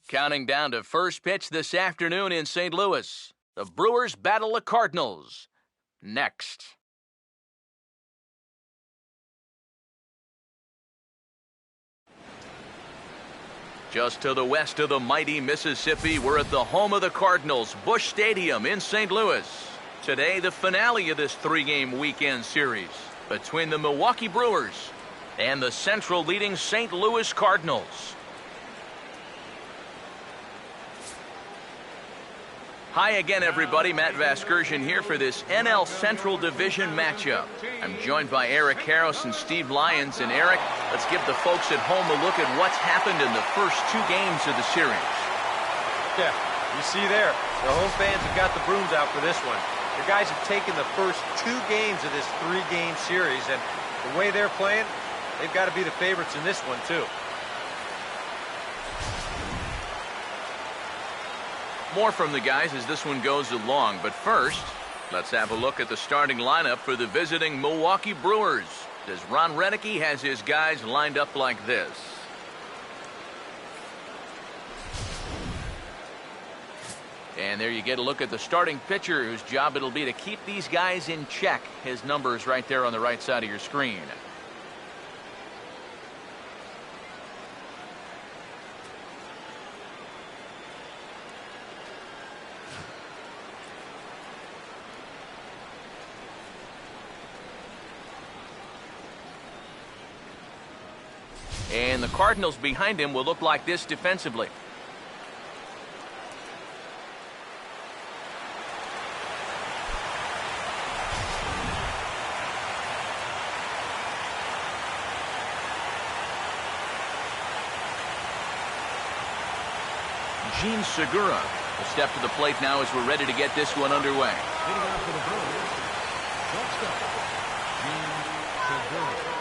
Counting down to first pitch this afternoon in St. Louis. The Brewers battle the Cardinals. Next. Just to the west of the mighty Mississippi, we're at the home of the Cardinals, Busch Stadium in St. Louis. Today, the finale of this three-game weekend series between the Milwaukee Brewers and the Central leading St. Louis Cardinals. Hi again, everybody. Matt Vasgersian here for this NL Central Division matchup. I'm joined by Eric Harris and Steve Lyons. And Eric, let's give the folks at home a look at what's happened in the first two games of the series. Yeah, you see there, the home fans have got the brooms out for this one. The guys have taken the first two games of this three-game series, and the way they're playing, they've got to be the favorites in this one, too. More from the guys as this one goes along, but first, let's have a look at the starting lineup for the visiting Milwaukee Brewers, as Ron Renneke has his guys lined up like this. And there you get a look at the starting pitcher, whose job it'll be to keep these guys in check. His number is right there on the right side of your screen. And the Cardinals behind him will look like this defensively. Gene Segura will step to the plate now as we're ready to get this one underway. Hitting out for the Brewers, shortstop, Gene Segura.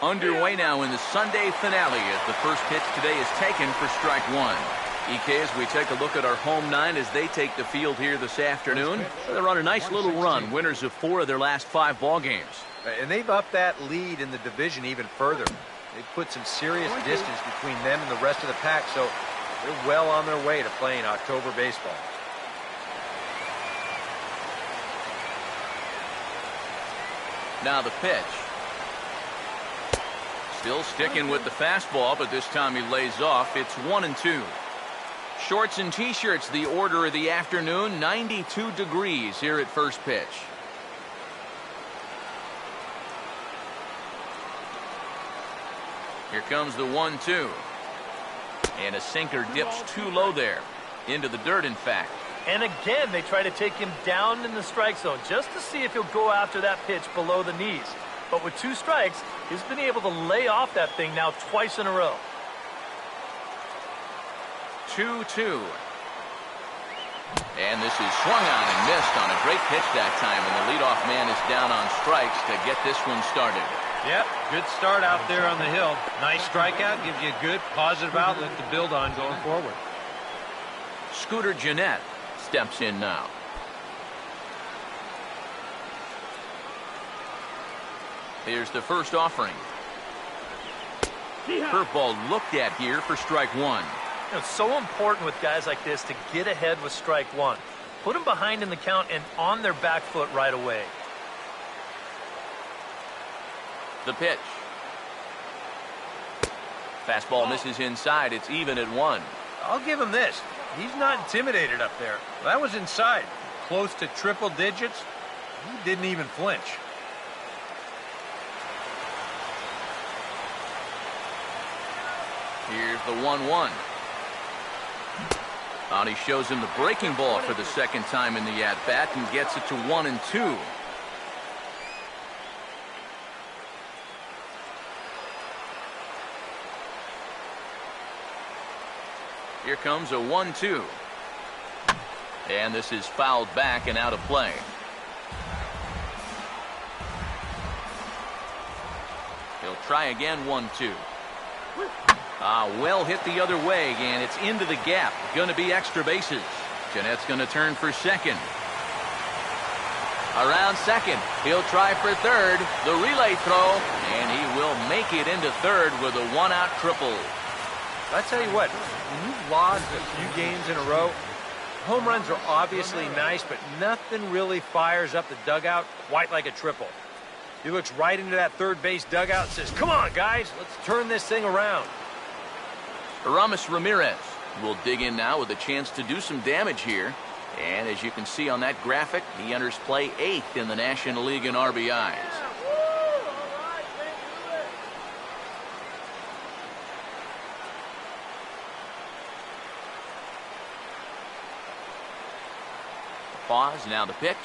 Underway now in the Sunday finale as the first pitch today is taken for strike one. EK, as we take a look at our home nine as they take the field here this afternoon. They're on a nice little run, winners of 4 of their last 5 ball games. And they've upped that lead in the division even further. They've put some serious distance between them and the rest of the pack, so they're well on their way to playing October baseball. Now the pitch. Still sticking with the fastball, but this time he lays off. It's 1-2. Shorts and t-shirts, the order of the afternoon. 92 degrees here at first pitch. Here comes the 1-2. And a sinker dips too low there. Into the dirt, in fact. And again, they try to take him down in the strike zone just to see if he'll go after that pitch below the knees. But with 2 strikes, he's been able to lay off that thing now twice in a row. 2-2. And this is swung on and missed on a great pitch that time. And the leadoff man is down on strikes to get this one started. Yep, good start out there on the hill. Nice strikeout, gives you a good positive outlet to build on going forward. Scooter Gennett steps in now. Here's the first offering. Curveball looked at here for strike one. It's so important with guys like this to get ahead with strike one. Put them behind in the count and on their back foot right away. The pitch. Fastball misses inside. It's even at 1. I'll give him this. He's not intimidated up there. That was inside. Close to triple digits. He didn't even flinch. Here's the 1-1. He shows him the breaking ball for the second time in the at-bat and gets it to 1-2. Here comes a 1-2. And this is fouled back and out of play. He'll try again, 1-2. Well hit the other way, and it's into the gap. Going to be extra bases. Gennett's going to turn for second. Around second. He'll try for third. The relay throw, and he will make it into third with a one-out triple. I tell you what, when you've lost a few games in a row, home runs are obviously nice, but nothing really fires up the dugout quite like a triple. He looks right into that third base dugout and says, "Come on, guys, let's turn this thing around." Aramis Ramirez will dig in now with a chance to do some damage here. And as you can see on that graphic, he enters play 8th in the National League in RBIs. Pause, now the pitch.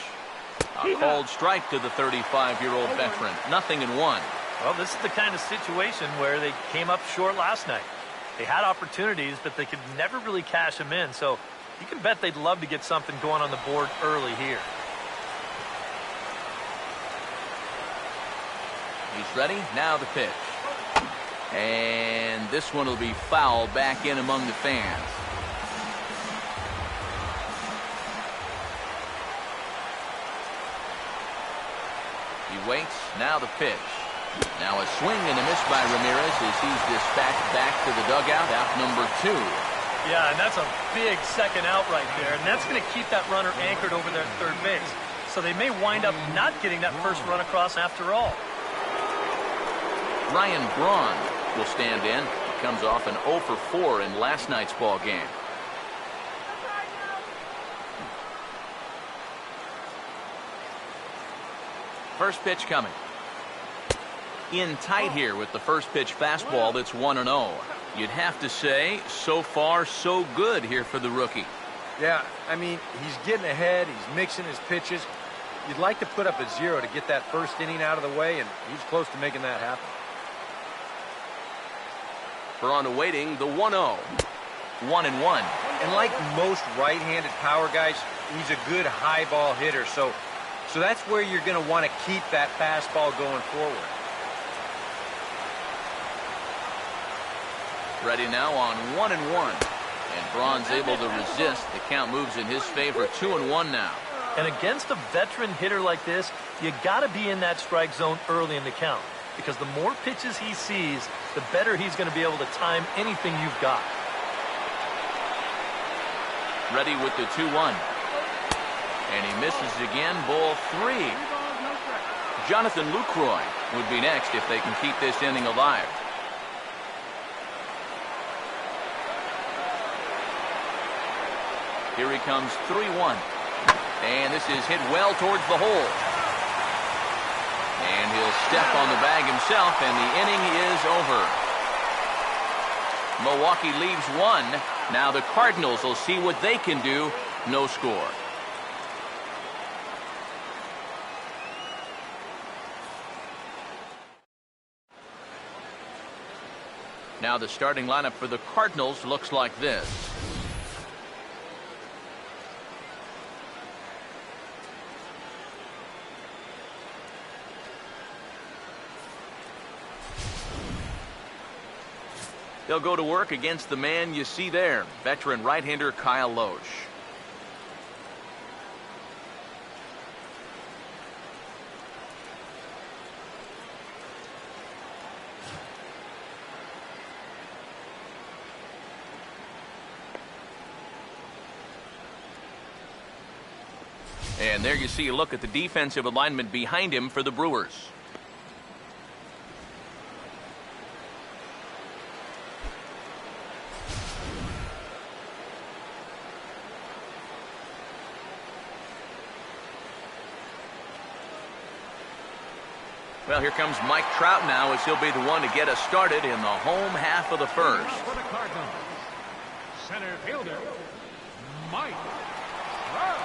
A cold strike to the 35-year-old veteran. 0-1. Well, this is the kind of situation where they came up short last night. They had opportunities, but they could never really cash them in. So you can bet they'd love to get something going on the board early here. He's ready. Now the pitch. And this one will be foul back in among the fans. He waits. Now the pitch. Now a swing and a miss by Ramirez as he's dispatched back to the dugout, out number 2. Yeah, and that's a big second out right there, and that's going to keep that runner anchored over there at third base. So they may wind up not getting that first run across after all. Ryan Braun will stand in. He comes off an 0 for 4 in last night's ball game. First pitch coming. In tight here with the first pitch fastball that's 1-0. You'd have to say, so far, so good here for the rookie. Yeah, I mean, he's getting ahead. He's mixing his pitches. You'd like to put up a 0 to get that first inning out of the way, and he's close to making that happen. Braun awaiting the 1-0. 1-1. And like most right-handed power guys, he's a good high ball hitter. So that's where you're going to want to keep that fastball going forward. Ready now on 1-1. And Braun's able to resist. The count moves in his favor. 2-1 now. And against a veteran hitter like this, you got to be in that strike zone early in the count. Because the more pitches he sees, the better he's going to be able to time anything you've got. Ready with the 2-1. And he misses again. Ball 3. Jonathan Lucroy would be next if they can keep this inning alive. Here he comes, 3-1. And this is hit well towards the hole. And he'll step on the bag himself, and the inning is over. Milwaukee leaves 1. Now the Cardinals will see what they can do. No score. Now the starting lineup for the Cardinals looks like this. They'll go to work against the man you see there, veteran right-hander Kyle Loesch. And there you see a look at the defensive alignment behind him for the Brewers. Well, here comes Mike Trout now as he'll be the one to get us started in the home half of the first. For the Cardinals, center fielder, Mike Trout.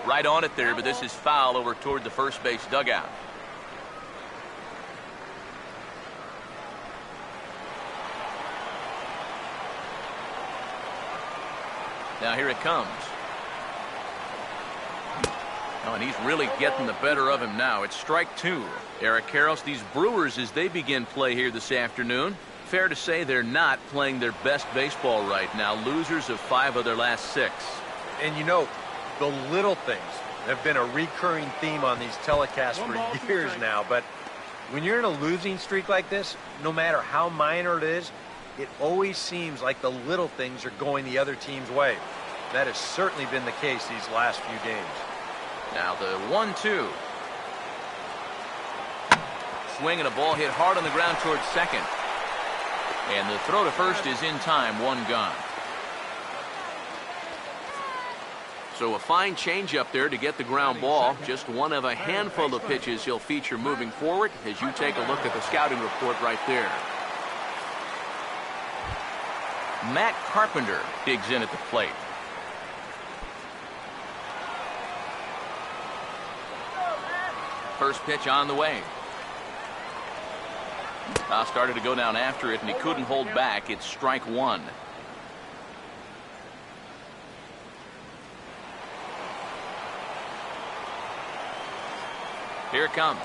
Right on it there, but this is foul over toward the first base dugout. Now here it comes. Oh, and he's really getting the better of him now. It's strike 2. Eric Karros, these Brewers, as they begin play here this afternoon, fair to say they're not playing their best baseball right now. Losers of 5 of their last 6. And you know, the little things have been a recurring theme on these telecasts for years now. But when you're in a losing streak like this, no matter how minor it is, it always seems like the little things are going the other team's way. That has certainly been the case these last few games. Now the 1-2. Swing and a ball hit hard on the ground towards second. And the throw to first is in time, 1 gone. So a fine changeup there to get the ground ball. Just one of a handful of pitches he'll feature moving forward as you take a look at the scouting report right there. Matt Carpenter digs in at the plate. First pitch on the way. Started to go down after it, and he couldn't hold back. It's strike 1. Here it comes.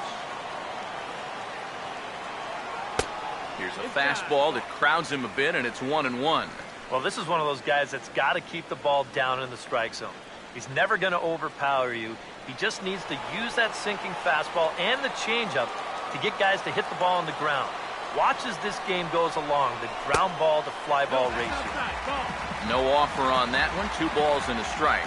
Here's a fastball that crowds him a bit, and it's 1-1. Well, this is one of those guys that's got to keep the ball down in the strike zone. He's never going to overpower you. He just needs to use that sinking fastball and the changeup to get guys to hit the ball on the ground. Watch as this game goes along, the ground ball to fly ball ratio. No offer on that one. 2 balls and a strike.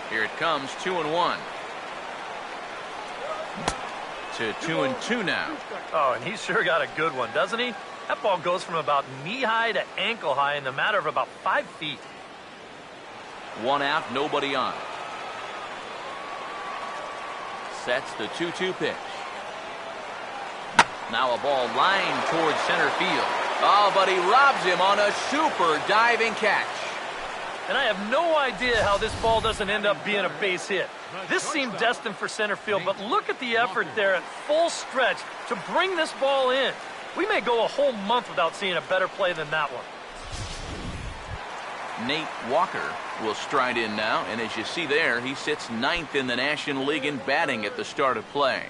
Here it comes, 2-1. To 2-2 now. Oh, and he's sure got a good one, doesn't he? That ball goes from about knee-high to ankle-high in the matter of about 5 feet. 1 out, nobody on. Sets the 2-2 pitch. Now a ball lined towards center field. Oh, but he robs him on a super diving catch. And I have no idea how this ball doesn't end up being a base hit. This seemed destined for center field, but look at the effort there at full stretch to bring this ball in. We may go a whole month without seeing a better play than that one. Nate Walker will stride in now, and as you see there, he sits 9th in the National League in batting at the start of play.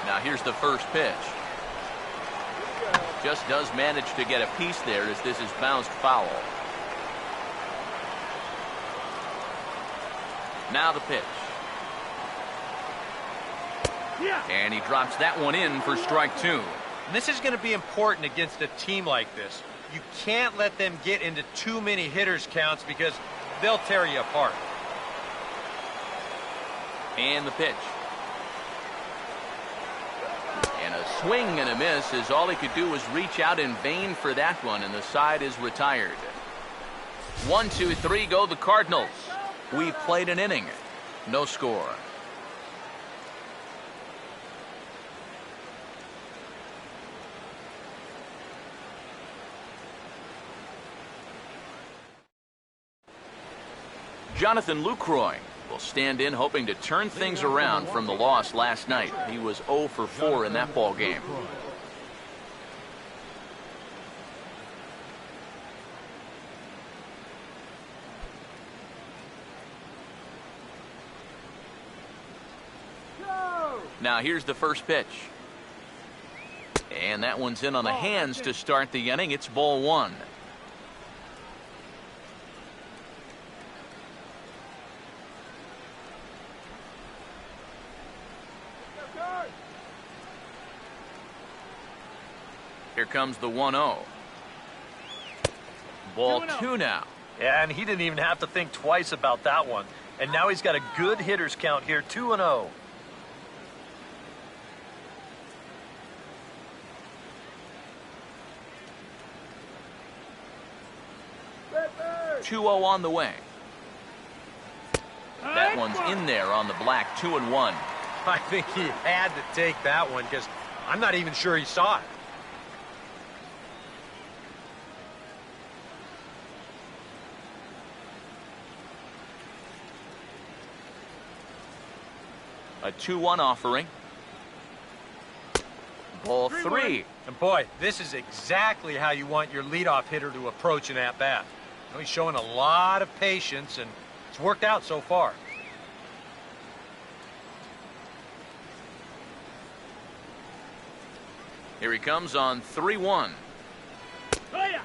Now here's the first pitch. Just does manage to get a piece there as this is bounced foul. Now the pitch. And he drops that one in for strike 2. And this is going to be important against a team like this. You can't let them get into too many hitters counts because they'll tear you apart. And the pitch. And a swing and a miss as all he could do was reach out in vain for that one, and the side is retired. 1-2-3 go the Cardinals. We played an inning. No score. Jonathan Lucroy will stand in hoping to turn things around from the loss last night. He was 0 for 4 in that ball game. Now here's the first pitch. And that one's in on the hands to start the inning. It's ball 1. Here comes the 1-0. Ball 2 now. Yeah, and he didn't even have to think twice about that one. And now he's got a good hitters count here, 2-0. 2-0 on the way. That one's in there on the black, 2-1. I think he had to take that one because I'm not even sure he saw it. A 2-1 offering. Ball 3. And boy, this is exactly how you want your leadoff hitter to approach an at-bat. You know, he's showing a lot of patience, and it's worked out so far. Here he comes on 3-1.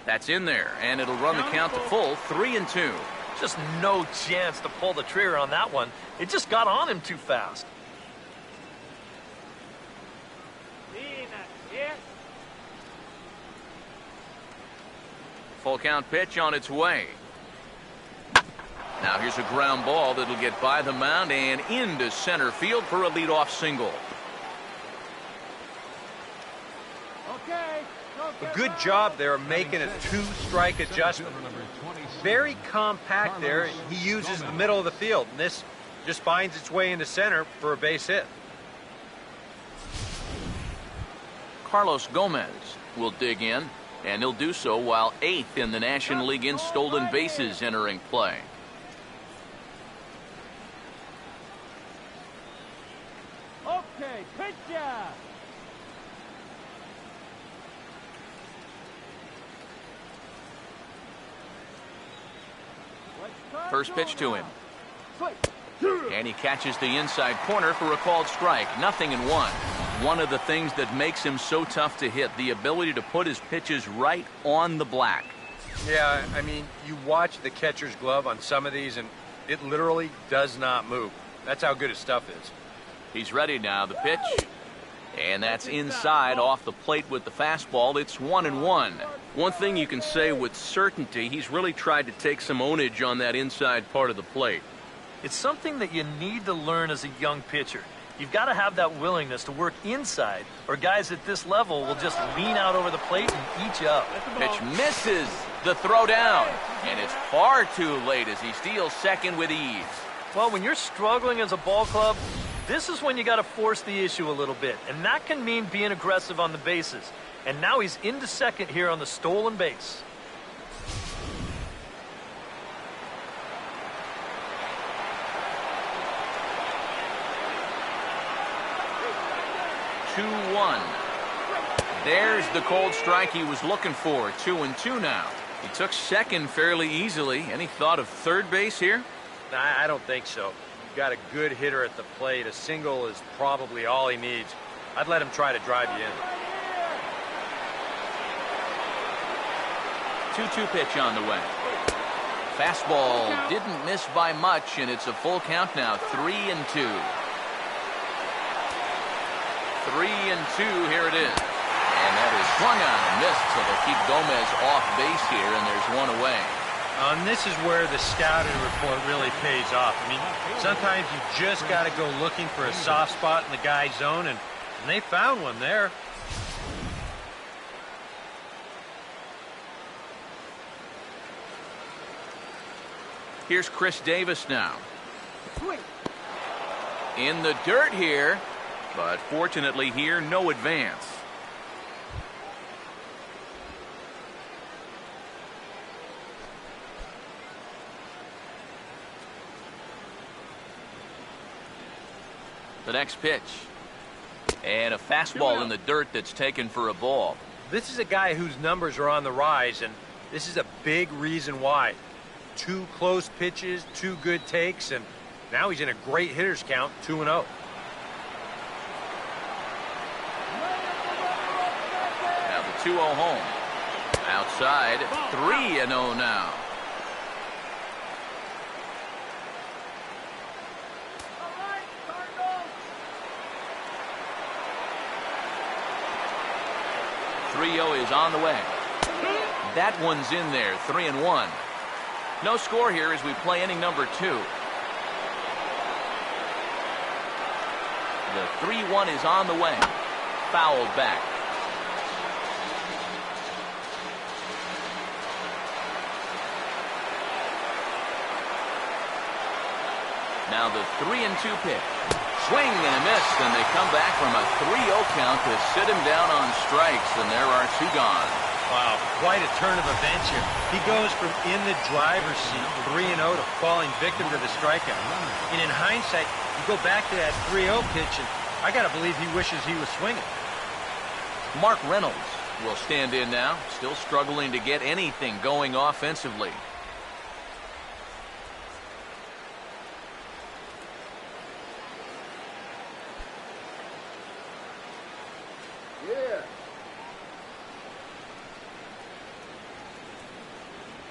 That's in there, and it'll run the count to full 3-2. Just no chance to pull the trigger on that one. It just got on him too fast. Full count pitch on its way. Now here's a ground ball that'll get by the mound and into center field for a leadoff single. A good job there making a 2-strike adjustment. Very compact there. He uses the middle of the field, and this just finds its way into center for a base hit. Carlos Gomez will dig in, and he'll do so while 8th in the National League in stolen bases entering play. Okay, pitcher. First pitch to him. And he catches the inside corner for a called strike. 0-1. One of the things that makes him so tough to hit, the ability to put his pitches right on the black. Yeah, I mean, you watch the catcher's glove on some of these, and it literally does not move. That's how good his stuff is. He's ready now. The pitch. And that's inside off the plate with the fastball. It's 1-1. One thing you can say with certainty, he's really tried to take some ownage on that inside part of the plate. It's something that you need to learn as a young pitcher. You've got to have that willingness to work inside, or guys at this level will just lean out over the plate and eat you up. Pitch misses the throw down, and it's far too late as he steals second with ease. Well, when you're struggling as a ball club, this is when you got to force the issue a little bit, and that can mean being aggressive on the bases. And now he's into second here on the stolen base. There's the cold strike he was looking for. 2-2 now. He took second fairly easily. Any thought of third base here? I don't think so. You've got a good hitter at the plate. A single is probably all he needs. I'd let him try to drive you in. 2-2 pitch on the way. Fastball didn't miss by much, and it's a full count now. 3-2. 3-2, here it is. And that is swung on and missed, so they'll keep Gomez off base here, and there's one away. And this is where the scouting report really pays off. I mean, sometimes you just got to go looking for a soft spot in the guy's zone, and they found one there. Here's Chris Davis now. In the dirt here, but fortunately here, no advance. The next pitch. And a fastball in the dirt that's taken for a ball. This is a guy whose numbers are on the rise, and this is a big reason why. 2 close pitches, 2 good takes, and now he's in a great hitter's count, 2-0. Now the 2-0 home. Outside, 3-0 now. Is on the way. That one's in there. 3-1. No score here as we play inning number 2. The 3-1 is on the way. Fouled back. Now the 3-2 pitch. Swing and a miss, and they come back from a 3-0 count to sit him down on strikes, and there are 2 gone. Wow, quite a turn of events here. He goes from in the driver's seat, 3-0, to falling victim to the strikeout. And in hindsight, you go back to that 3-0 pitch, and I got to believe he wishes he was swinging. Mark Reynolds will stand in now, still struggling to get anything going offensively.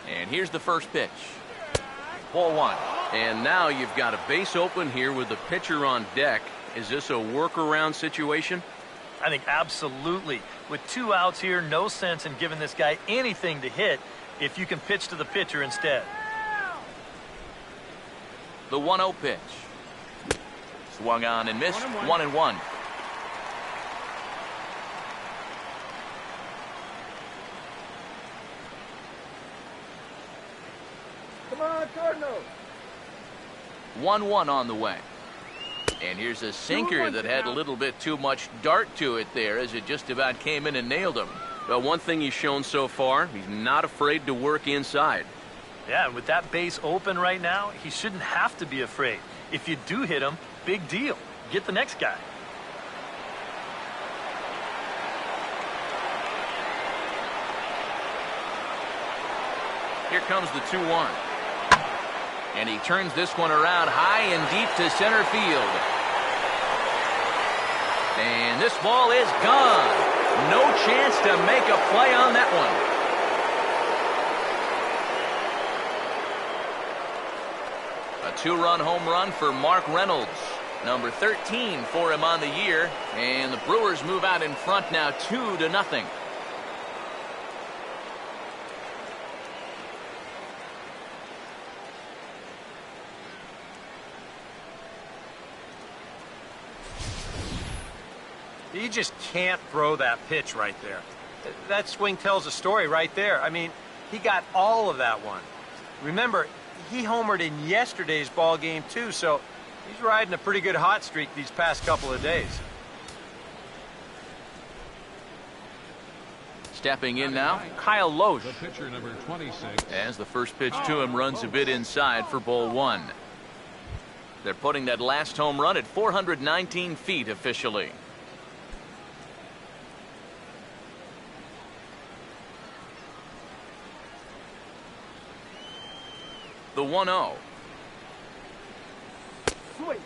And here's the first pitch. Ball one. And now you've got a base open here with the pitcher on deck. Is this a workaround situation? I think absolutely. With 2 outs here, no sense in giving this guy anything to hit if you can pitch to the pitcher instead. The 1-0 pitch. Swung on and missed. 1-1. Come on, Cardinals. 1-1 on the way. And here's a sinker that had a little bit too much dart to it there as it just about came in and nailed him. But one thing he's shown so far, he's not afraid to work inside. Yeah, and with that base open right now, he shouldn't have to be afraid. If you do hit him, big deal. Get the next guy. Here comes the 2-1. And he turns this one around high and deep to center field. And this ball is gone. No chance to make a play on that one. A 2-run home run for Mark Reynolds. Number 13 for him on the year. And the Brewers move out in front now 2-0. You just can't throw that pitch right there. That swing tells a story right there. I mean, he got all of that one. Remember, he homered in yesterday's ball game too, so he's riding a pretty good hot streak these past couple of days. Stepping in now, Kyle Loesch. The pitcher, number 26. As the first pitch to him runs a bit inside for ball one. They're putting that last home run at 419 feet officially. The 1-0.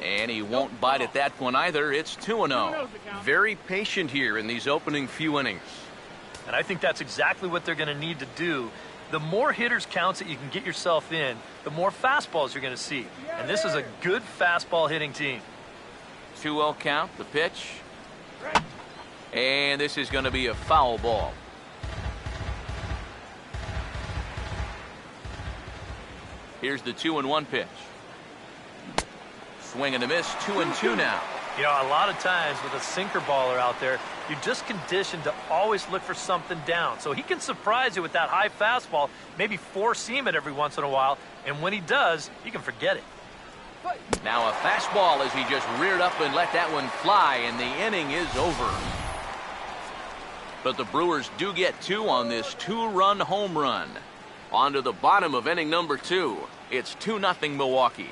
And he won't bite at that one either. It's 2-0. Very patient here in these opening few innings. And I think that's exactly what they're going to need to do. The more hitters counts that you can get yourself in, the more fastballs you're going to see. And this is a good fastball hitting team. 2-0 count, the pitch. And this is going to be a foul ball. Here's the 2-1 pitch. Swing and a miss, 2-2 now. You know, a lot of times with a sinker baller out there, you're just conditioned to always look for something down. So he can surprise you with that high fastball, maybe four-seam it every once in a while, and when he does, you can forget it. Now a fastball as he just reared up and let that one fly, and the inning is over. But the Brewers do get 2 on this 2-run home run. On to the bottom of inning number 2. It's 2-0 Milwaukee.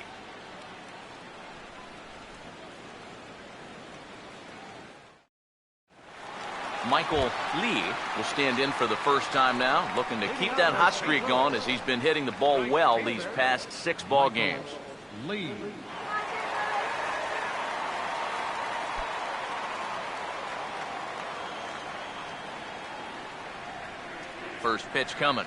Michael Lee will stand in for the first time now, looking to keep that hot streak going as he's been hitting the ball well these past 6 ball games. Lee. First pitch coming.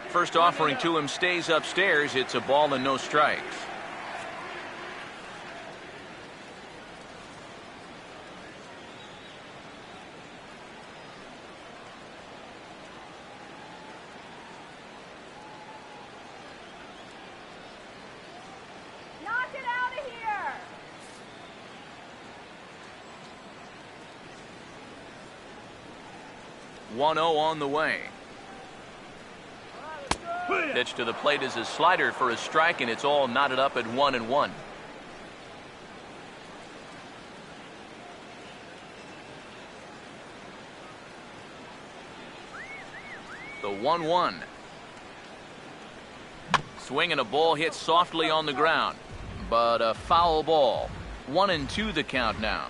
First offering to him stays upstairs. It's a ball and no strikes. Knock it out of here! 1-0 on the way. Pitch to the plate is a slider for a strike, and it's all knotted up at 1-1. The 1-1. Swinging a ball hit softly on the ground, but a foul ball. 1-2 the count now.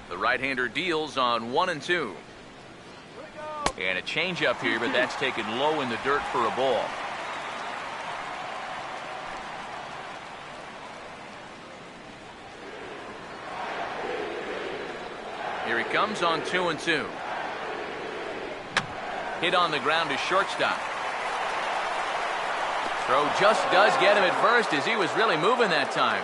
The right-hander deals on 1-2. And a changeup here, but that's taken low in the dirt for a ball. Here he comes on 2-2. Hit on the ground to shortstop. Throw just does get him at first as he was really moving that time.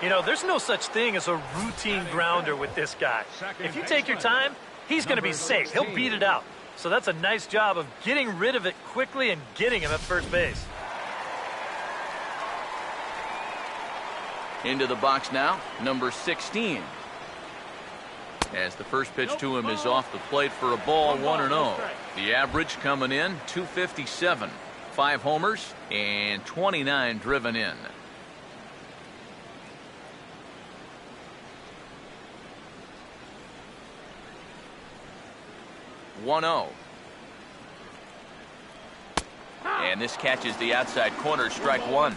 You know, there's no such thing as a routine grounder with this guy. If you take your time, he's going to be safe. He'll beat it out. So that's a nice job of getting rid of it quickly and getting him at first base. Into the box now, number 16. As the first pitch to him is off the plate for a ball, 1-0. The average coming in, 257. 5 homers and 29 driven in. And this catches the outside corner, strike one.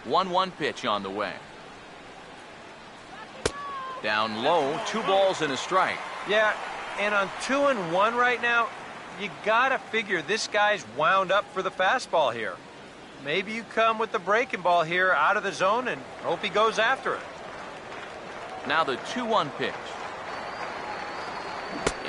1-1 pitch on the way. Down low, 2 balls and a strike. Yeah, and on 2-1 right now, you gotta figure this guy's wound up for the fastball here. Maybe you come with the breaking ball here out of the zone and hope he goes after it. Now the 2-1 pitch.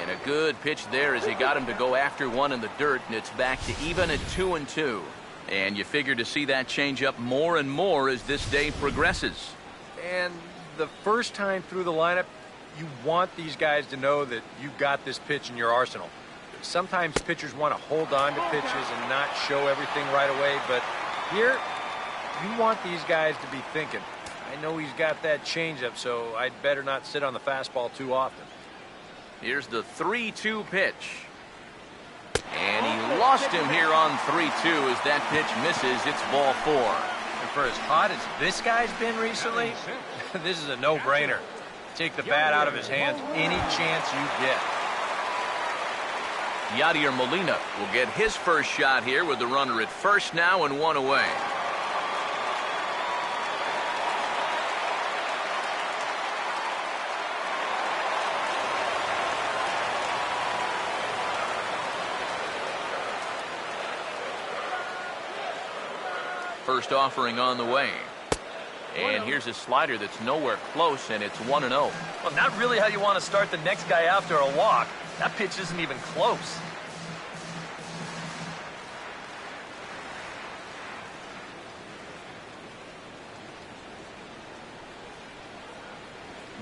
And a good pitch there as he got him to go after one in the dirt, and it's back to even at 2-2. And you figure to see that change up more and more as this day progresses. And the first time through the lineup, you want these guys to know that you've got this pitch in your arsenal. Sometimes pitchers want to hold on to pitches and not show everything right away, but here, you want these guys to be thinking, I know he's got that changeup, so I'd better not sit on the fastball too often. Here's the 3-2 pitch. And he lost him here on 3-2 as that pitch misses. It's ball 4. And for as hot as this guy's been recently, this is a no-brainer. Take the bat out of his hands any chance you get. Yadier Molina will get his first shot here with the runner at first now and 1 away. First offering on the way. And here's a slider that's nowhere close, and it's 1-0. Well, not really how you want to start the next guy after a walk. That pitch isn't even close.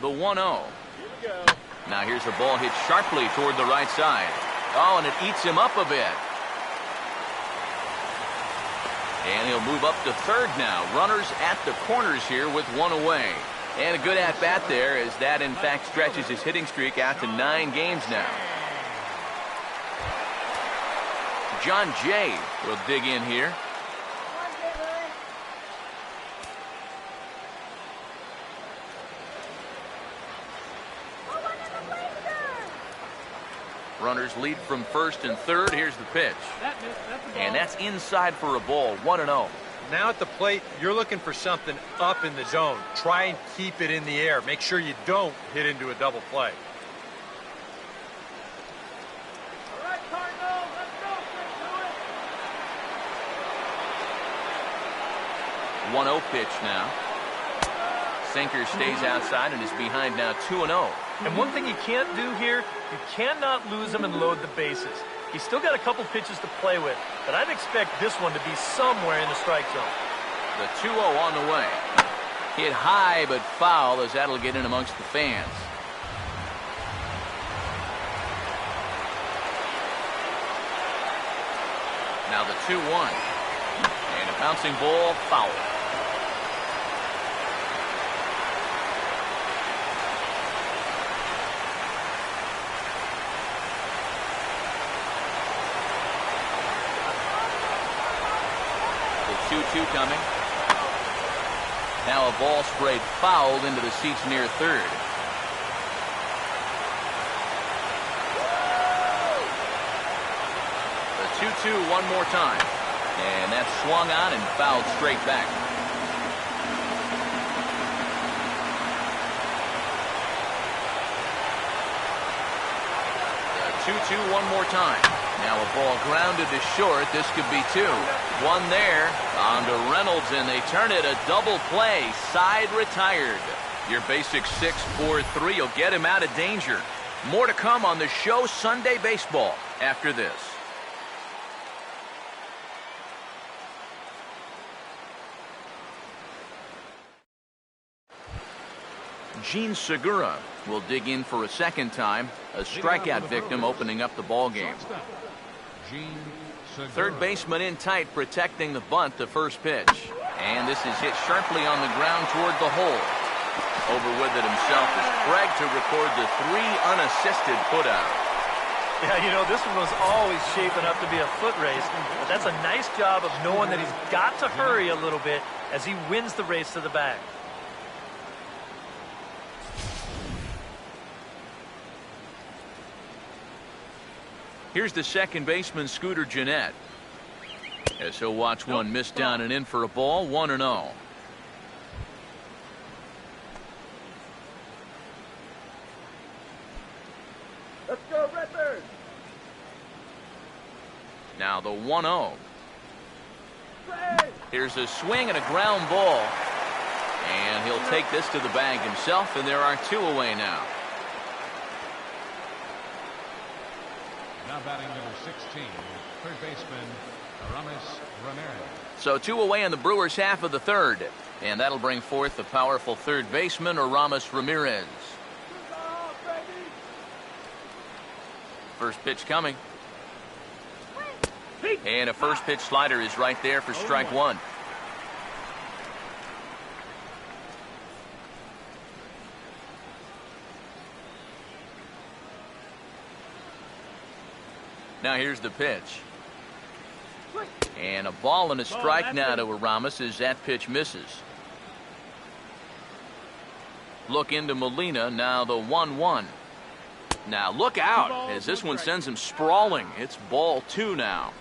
The 1-0. Now here's a ball hit sharply toward the right side. Oh, and it eats him up a bit. And he'll move up to third now. Runners at the corners here with 1 away. And a good at-bat there as that, in fact, stretches his hitting streak out to 9 games now. John Jay will dig in here. Runners lead from first and third. Here's the pitch. And that's inside for a ball. 1-0. Now at the plate, you're looking for something up in the zone. Try and keep it in the air. Make sure you don't hit into a double play. All right, Cardinals, let's go. Stick to it. 1-0 pitch now. Sinker stays outside and is behind now 2-0. And one thing you can't do here, you cannot lose him and load the bases. He's still got a couple pitches to play with, but I'd expect this one to be somewhere in the strike zone. The 2-0 on the way. Hit high but foul as that'll get in amongst the fans. Now the 2-1. And a bouncing ball, foul. The 2-2 coming. Now a ball sprayed foul into the seats near third. The 2-2 one more time. And that's swung on and fouled straight back. The 2-2 one more time. Now a ball grounded to short. This could be two. One there. On to Reynolds, and they turn it a double play. Side retired. Your basic 6-4-3 will get him out of danger. More to come on the show Sunday Baseball after this. Gene Segura will dig in for a second time. A strikeout victim opening up the ball game. Third baseman in tight, protecting the bunt, the first pitch. And this is hit sharply on the ground toward the hole. Over with it himself is Craig to record the 3 unassisted putout. Yeah, you know, this one was always shaping up to be a foot race. But that's a nice job of knowing that he's got to hurry a little bit as he wins the race to the bag. Here's the second baseman, Scooter Gennett, as he'll watch one miss down and in for a ball, 1-0. Let's go, Redbirds! Now the 1-0. Here's a swing and a ground ball. And he'll take this to the bag himself, and there are 2 away now. Now batting number 16, third baseman, Ramirez. So 2 away in the Brewers' half of the third. And that'll bring forth the powerful third baseman, Ramirez. First pitch coming. And a first pitch slider is right there for strike one. Now here's the pitch. And a ball and a strike now to Aramis as that pitch misses. Look into Molina, now the 1-1. Now look out as this one sends him sprawling. It's ball 2 now.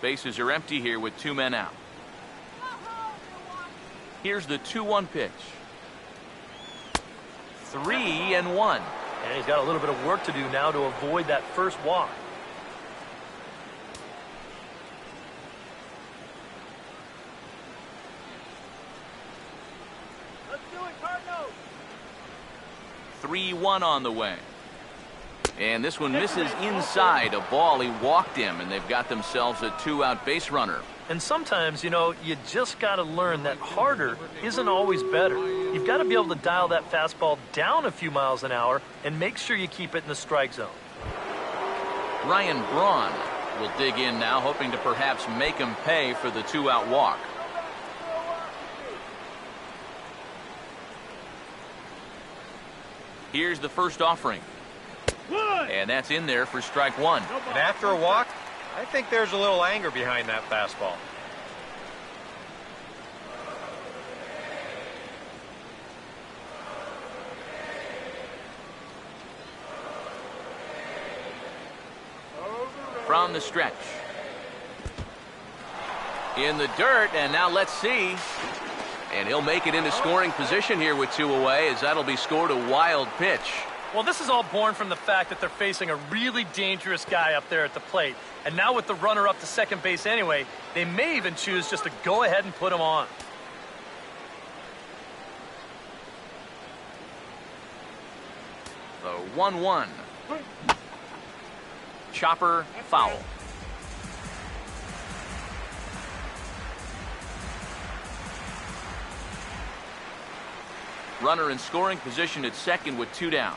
Bases are empty here with 2 men out. Here's the 2-1 pitch. 3-1. And he's got a little bit of work to do now to avoid that first walk. Let's do it, Cardinals! 3-1 on the way. And this one misses inside a ball. He walked him, and they've got themselves a 2-out base runner. And sometimes, you know, you just got to learn that harder isn't always better. You've got to be able to dial that fastball down a few miles an hour and make sure you keep it in the strike zone. Ryan Braun will dig in now, hoping to perhaps make him pay for the 2-out walk. Here's the first offering. And that's in there for strike one. And after a walk, I think there's a little anger behind that fastball. From the stretch. In the dirt, and now let's see. And he'll make it into scoring position here with 2 away, as that'll be scored a wild pitch. Well, this is all born from the fact that they're facing a really dangerous guy up there at the plate. And now with the runner up to second base anyway, they may even choose just to go ahead and put him on. The 1-1. Chopper foul. Runner in scoring position at second with 2 down.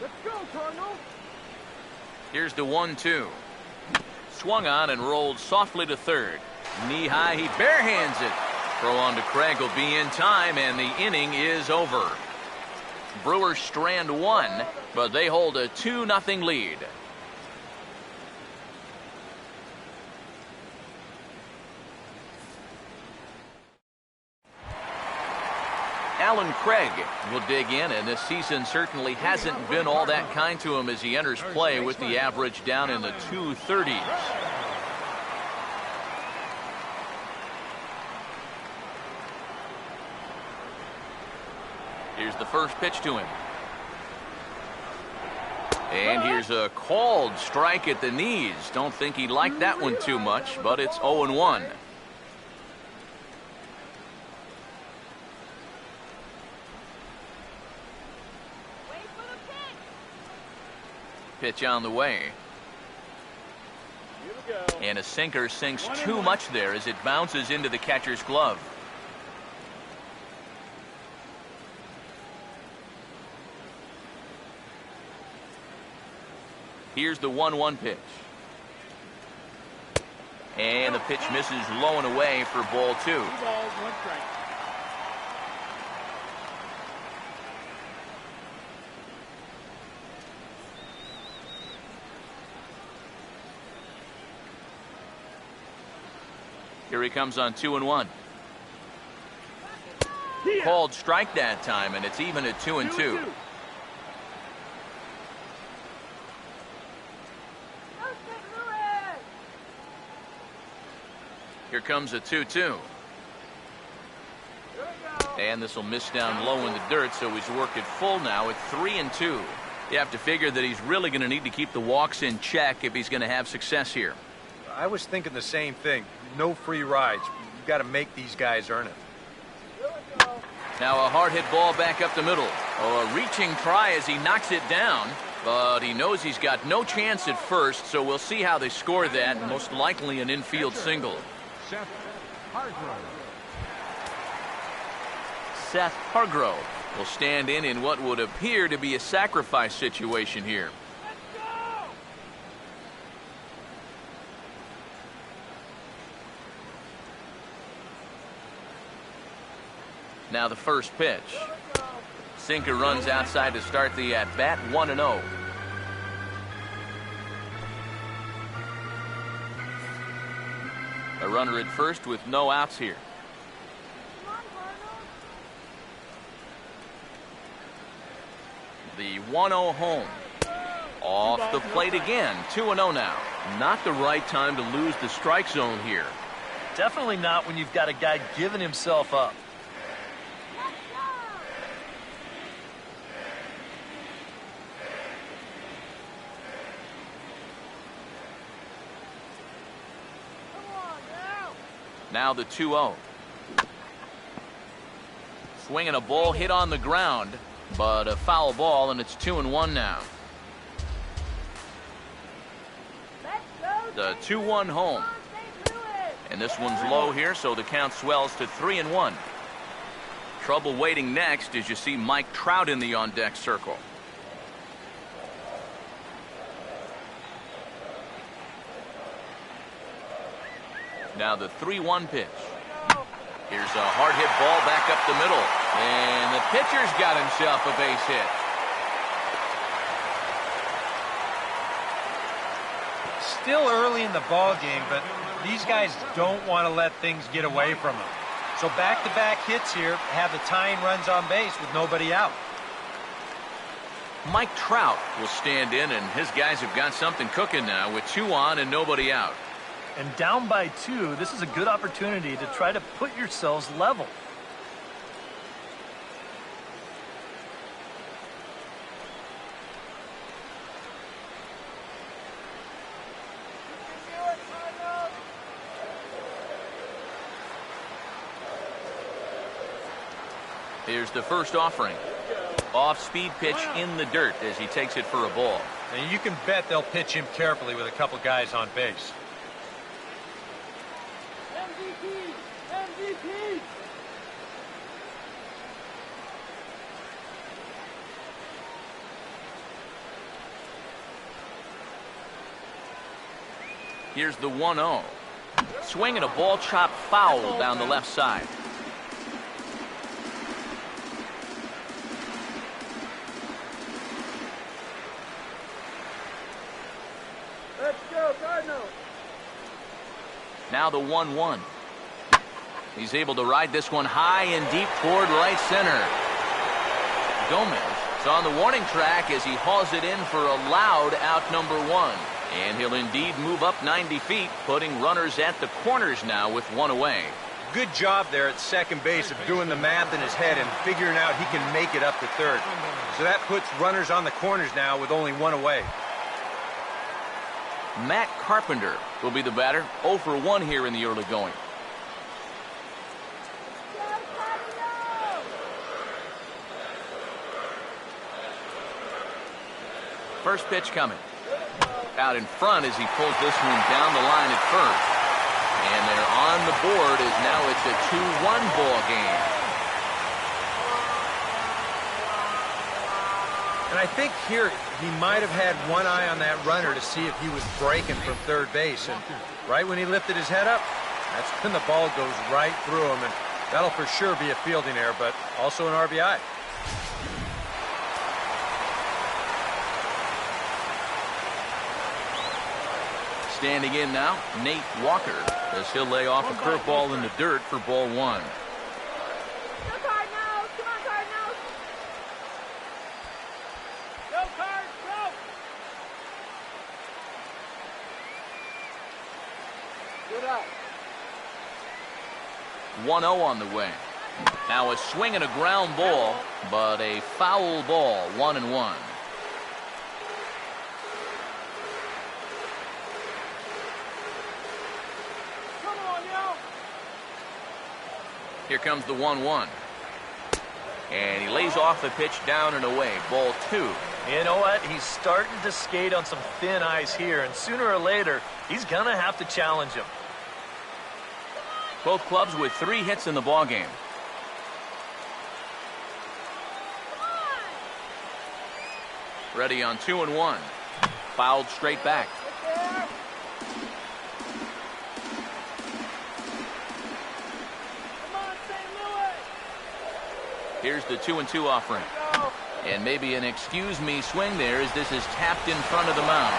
Let's go, Cardinals! Here's the 1-2. Swung on and rolled softly to third. Knee high, he barehands it. Throw on to Craig will be in time, and the inning is over. Brewers strand 1, but they hold a 2-0 lead. Alan Craig will dig in, and this season certainly hasn't been all that kind to him as he enters play with the average down in the 230s. Here's the first pitch to him. And here's a called strike at the knees. Don't think he liked that one too much, but it's 0-1. Pitch on the way. And a sinker sinks too much there as it bounces into the catcher's glove. Here's the 1-1 pitch. And the pitch misses low and away for ball 2. 2 balls, 1 strike. Here he comes on 2-1. Called strike that time, and it's even at 2-2. Here comes a 2-2. And this will miss down low in the dirt, so he's worked it full now at 3-2. You have to figure that he's really going to need to keep the walks in check if he's going to have success here. I was thinking the same thing. No free rides. You've got to make these guys earn it. Now a hard hit ball back up the middle. Oh, a reaching try as he knocks it down. But he knows he's got no chance at first, so we'll see how they score that. Most likely an infield single. Seth Hargrove. Seth Hargrove will stand in what would appear to be a sacrifice situation here. Now the first pitch. Sinker runs outside to start the at-bat, 1-0. A runner at first with no outs here. The 1-0 home. Off the plate again, 2-0 now. Not the right time to lose the strike zone here. Definitely not when you've got a guy giving himself up. Now the 2-0. Swinging a ball hit on the ground, but a foul ball, and it's 2-1 now. The 2-1 home. And this one's low here, so the count swells to 3-1. Trouble waiting next as you see Mike Trout in the on-deck circle. Now the 3-1 pitch. Here's a hard hit ball back up the middle. And the pitcher's got himself a base hit. Still early in the ball game, but these guys don't want to let things get away from them. So back-to-back hits here have the tying runs on base with nobody out. Mike Trout will stand in, and his guys have got something cooking now with 2 on and nobody out. And down by 2, this is a good opportunity to try to put yourselves level. Here's the first offering. Off-speed pitch in the dirt as he takes it for a ball. And you can bet they'll pitch him carefully with a couple guys on base. MVP! Here's the 1-0. Swinging a ball chopped foul down the left side. Let's go, Cardinals! Now the 1-1. He's able to ride this one high and deep toward right center. Gomez is on the warning track as he hauls it in for a loud out number 1. And he'll indeed move up 90 feet, putting runners at the corners now with 1 away. Good job there at second base of doing the math in his head and figuring out he can make it up to third. So that puts runners on the corners now with only 1 away. Matt Carpenter will be the batter, 0 for 1 here in the early going. First pitch coming. Out in front as he pulls this one down the line at first. And they're on the board as now it's a 2-1 ball game. And I think here he might have had one eye on that runner to see if he was breaking from third base. And right when he lifted his head up, that's when the ball goes right through him. And that'll for sure be a fielding error, but also an RBI. Standing in now, Nate Walker, as he'll lay off a curveball in the dirt for ball 1. Go Cardinals! Come on, Cardinals! Go Cards, go! Good up. 1-0 on the way. Now a swing and a ground ball, but a foul ball, 1-1. Here comes the 1-1. And he lays off the pitch down and away. Ball 2. You know what? He's starting to skate on some thin ice here, and sooner or later, he's going to have to challenge him. Both clubs with 3 hits in the ballgame. Ready on 2-1. Fouled straight back. Here's the 2-2 offering. And maybe an excuse me swing there as this is tapped in front of the mound.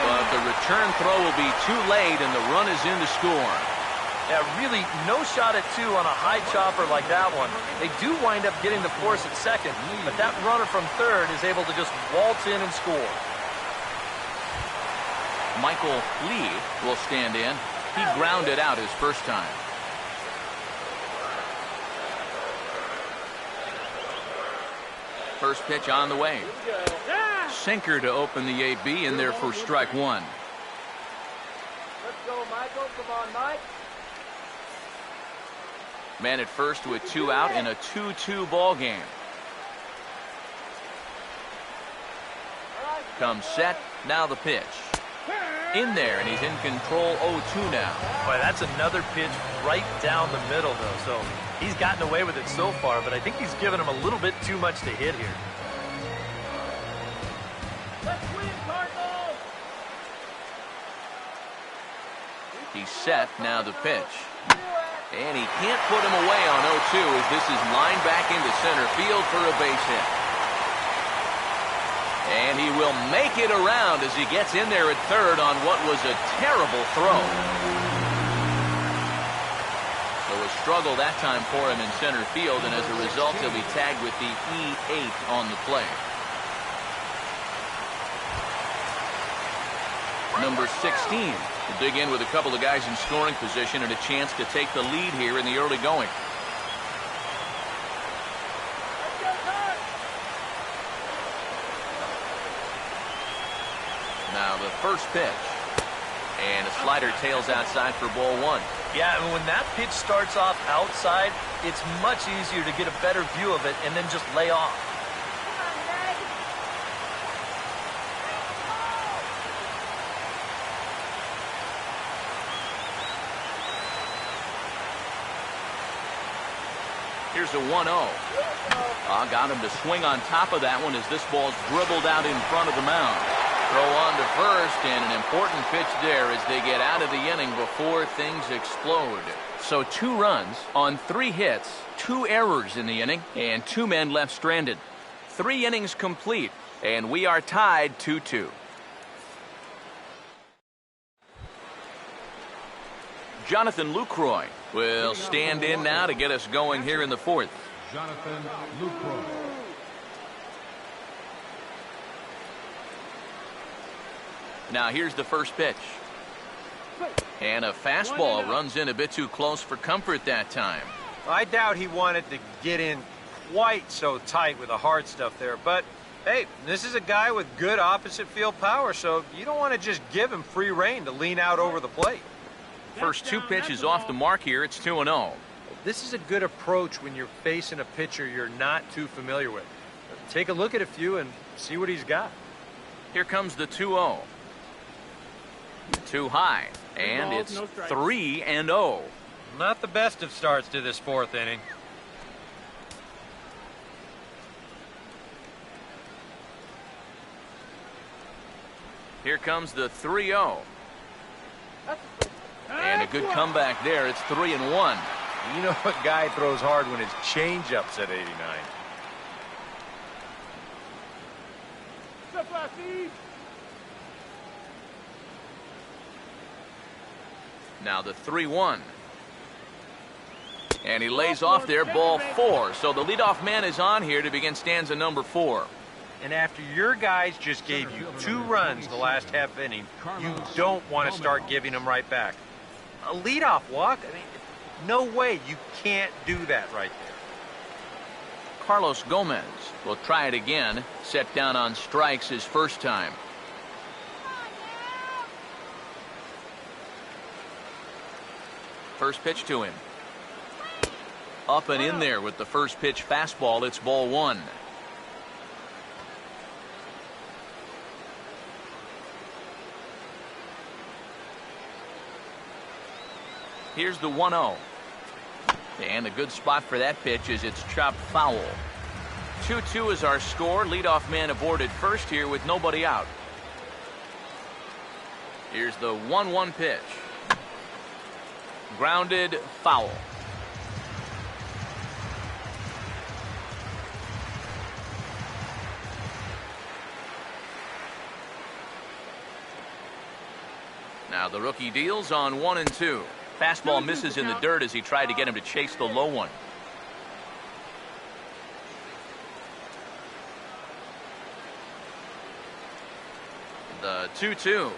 But the return throw will be too late and the run is in to score. Yeah, really no shot at 2 on a high chopper like that one. They do wind up getting the force at second, but that runner from third is able to just waltz in and score. Michael Lee will stand in. He grounded out his first time. First pitch on the way. Sinker to open the AB in there for strike 1. Let's go, Michael. Come on, Mike. Man at first with 2 out in a 2-2 ball game. Comes set. Now the pitch. In there, and he's in control 0-2 now. Boy, that's another pitch right down the middle, though. So he's gotten away with it so far, but I think he's given him a little bit too much to hit here. Let's win, Cardinals! He's set. Now the pitch. And he can't put him away on 0-2 as this is lined back into center field for a base hit. And he will make it around as he gets in there at third on what was a terrible throw. So a struggle that time for him in center field, and as a result, he'll be tagged with the E8 on the play. Number 16 will dig in with a couple of guys in scoring position and a chance to take the lead here in the early going. Now the first pitch. And a slider tails outside for ball 1. Yeah, and when that pitch starts off outside, it's much easier to get a better view of it and then just lay off. Here's a 1-0. Got him to swing on top of that one as this ball's dribbled out in front of the mound. Throw on to first, and an important pitch there as they get out of the inning before things explode. So 2 runs on 3 hits, 2 errors in the inning, and 2 men left stranded. 3 innings complete, and we are tied 2-2. Jonathan Lucroy will stand in now to get us going here in the 4th. Jonathan Lucroy. Now here's the first pitch. And a fastball runs in a bit too close for comfort that time. I doubt he wanted to get in quite so tight with the hard stuff there, but hey, this is a guy with good opposite field power, so you don't want to just give him free rein to lean out over the plate. First two pitches off the mark here. It's 2-0. This is a good approach when you're facing a pitcher you're not too familiar with. Take a look at a few and see what he's got. Here comes the 2-0. Too high, and it's 3-0. Not the best of starts to this fourth inning. Here comes the 3-0. And a good comeback there. It's 3-1. You know a guy throws hard when his changeup's at 89. Now the 3-1. And he lays off there, ball 4. So the leadoff man is on here to begin stanza number 4. And after your guys just gave you 2 runs the last half inning, you don't want to start giving them right back. A leadoff walk? I mean, no way. You can't do that right there. Carlos Gomez will try it again. Set down on strikes his first time. First pitch to him. Up and in there with the first pitch fastball. It's ball 1. Here's the 1-0. And a good spot for that pitch is it's chopped foul. 2-2 is our score. Leadoff man aboard at first here with nobody out. Here's the 1-1 pitch. Grounded, foul. Now the rookie deals on 1 and 2. Fastball misses in the dirt as he tried to get him to chase the low one. The 2-2.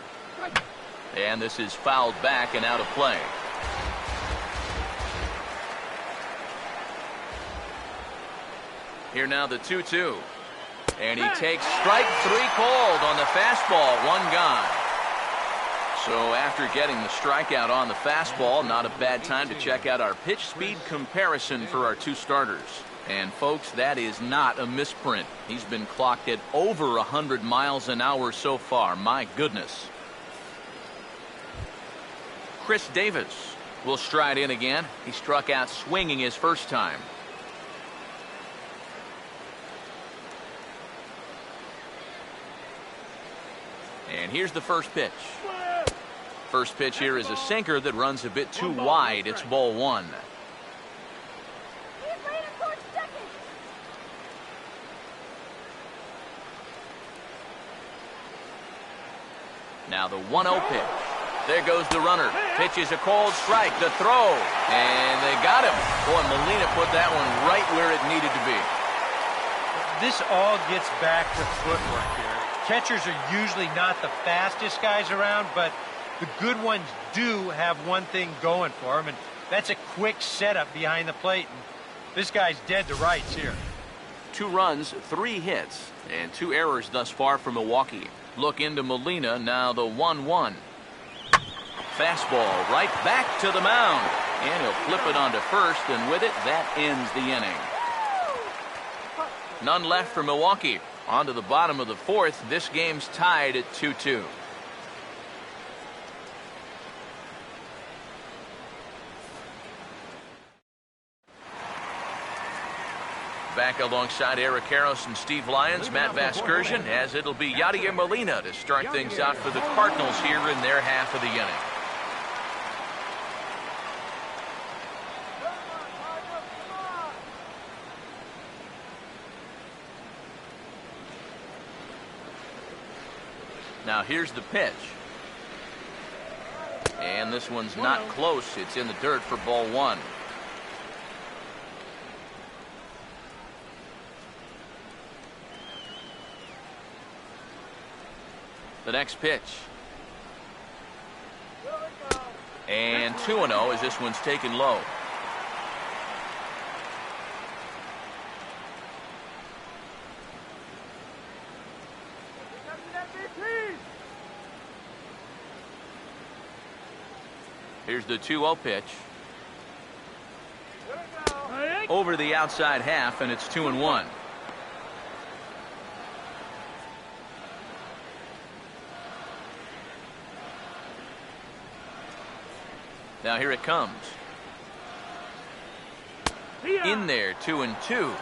And this is fouled back and out of play. Here now the 2-2. And he takes strike 3 called on the fastball. 1 gone. So after getting the strikeout on the fastball, not a bad time to check out our pitch speed comparison for our 2 starters. And folks, that is not a misprint. He's been clocked at over 100 miles an hour so far. My goodness. Chris Davis will stride in again. He struck out swinging his first time. And here's the first pitch. First pitch here is a sinker that runs a bit too wide. It's ball 1. Now the 1-0 pitch. There goes the runner. Pitch is a cold strike. The throw. And they got him. Boy, Molina put that one right where it needed to be. This all gets back to footwork here. Catchers are usually not the fastest guys around, but the good ones do have one thing going for them, and that's a quick setup behind the plate. And this guy's dead to rights here. 2 runs, 3 hits, and 2 errors thus far for Milwaukee. Look into Molina, now the 1-1. Fastball right back to the mound. And he'll flip it onto first, and with it, that ends the inning. None left for Milwaukee. On to the bottom of the 4th. This game's tied at 2-2. Back alongside Eric Karros and Steve Lyons, Matt Vasgersian, as it'll be Yadier Molina to start things out for the Cardinals here in their half of the inning. Now here's the pitch. And this one's not close. It's in the dirt for ball 1. The next pitch. And 2-0 as this one's taken low. Here's the 2-0 pitch. Over the outside half, and it's 2-1. Now here it comes. In there, 2-2.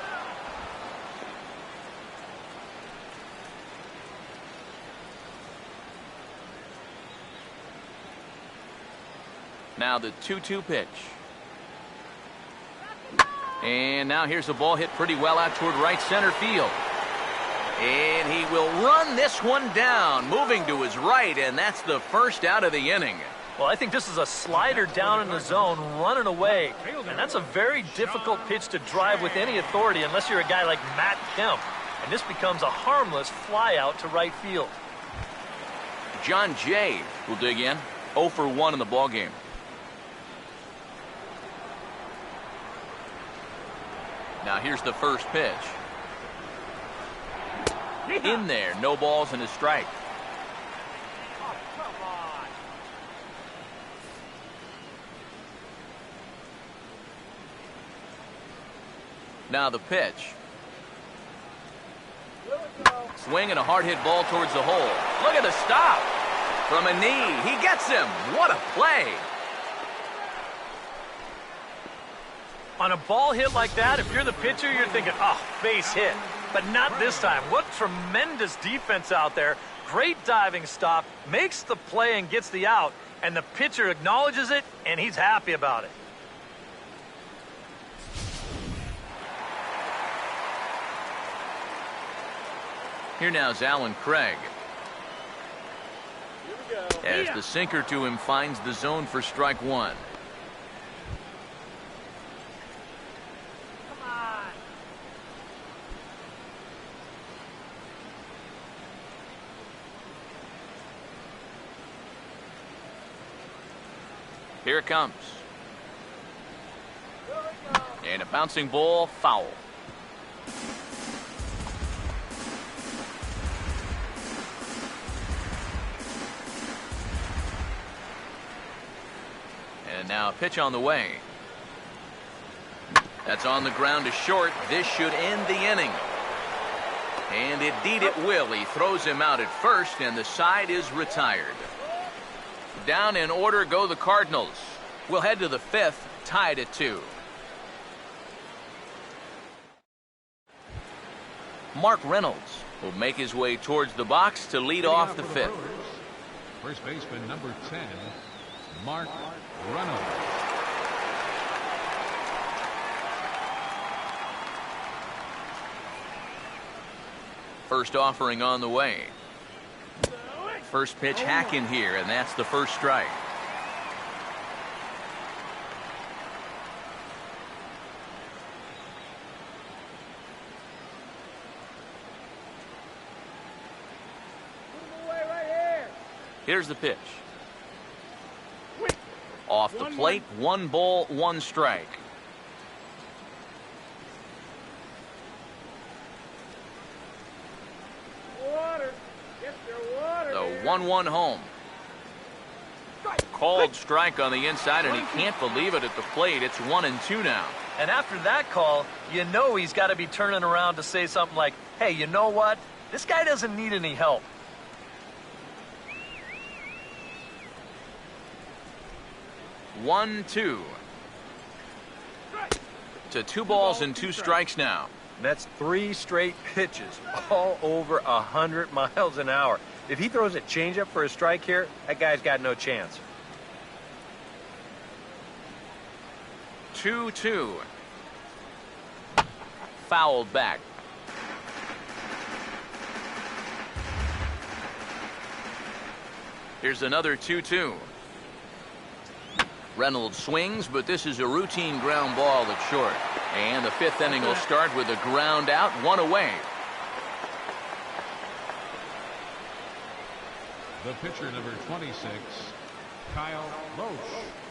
Now the 2-2 pitch. And now here's the ball hit pretty well out toward right center field. And he will run this one down, moving to his right, and that's the first out of the inning. Well, I think this is a slider down in the zone, running away. And that's a very difficult pitch to drive with any authority unless you're a guy like Matt Kemp. And this becomes a harmless fly out to right field. John Jay will dig in. 0 for 1 in the ballgame. Now here's the first pitch. In there, no balls and a strike. Oh, come on. Now the pitch. Here we go. Swing and a hard hit ball towards the hole. Look at the stop. From a knee, he gets him. What a play. On a ball hit like that, if you're the pitcher, you're thinking, oh, base hit. But not this time. What tremendous defense out there. Great diving stop, makes the play and gets the out. And the pitcher acknowledges it, and he's happy about it. Here now is Alan Craig. Here we go. As the sinker to him finds the zone for strike one. Come on. Here it comes. Here we go. And a bouncing ball, foul. And now a pitch on the way. That's on the ground to short. This should end the inning. And indeed it will. He throws him out at first, and the side is retired. Down in order go the Cardinals. We'll head to the fifth, tied at 2. Mark Reynolds will make his way towards the box to lead off the fifth. First baseman number 10, Mark Reynolds. First offering on the way. First pitch hack in here, and that's the first strike. Put him away right here. Here's the pitch. Off the plate, 1 ball, 1 strike. Water. Get your water. The 1-1 home. Called strike on the inside, and he can't believe it at the plate. It's 1-2 now. And after that call, you know he's got to be turning around to say something like, hey, you know what? This guy doesn't need any help. 1-2. To 2 balls and 2 strikes now. That's 3 straight pitches, all over 100 miles an hour. If he throws a changeup for a strike here, that guy's got no chance. 2-2. Fouled back. Here's another 2-2. Reynolds swings, but this is a routine ground ball at short. And the 5th inning will start with a ground out, 1 away. The pitcher number 26,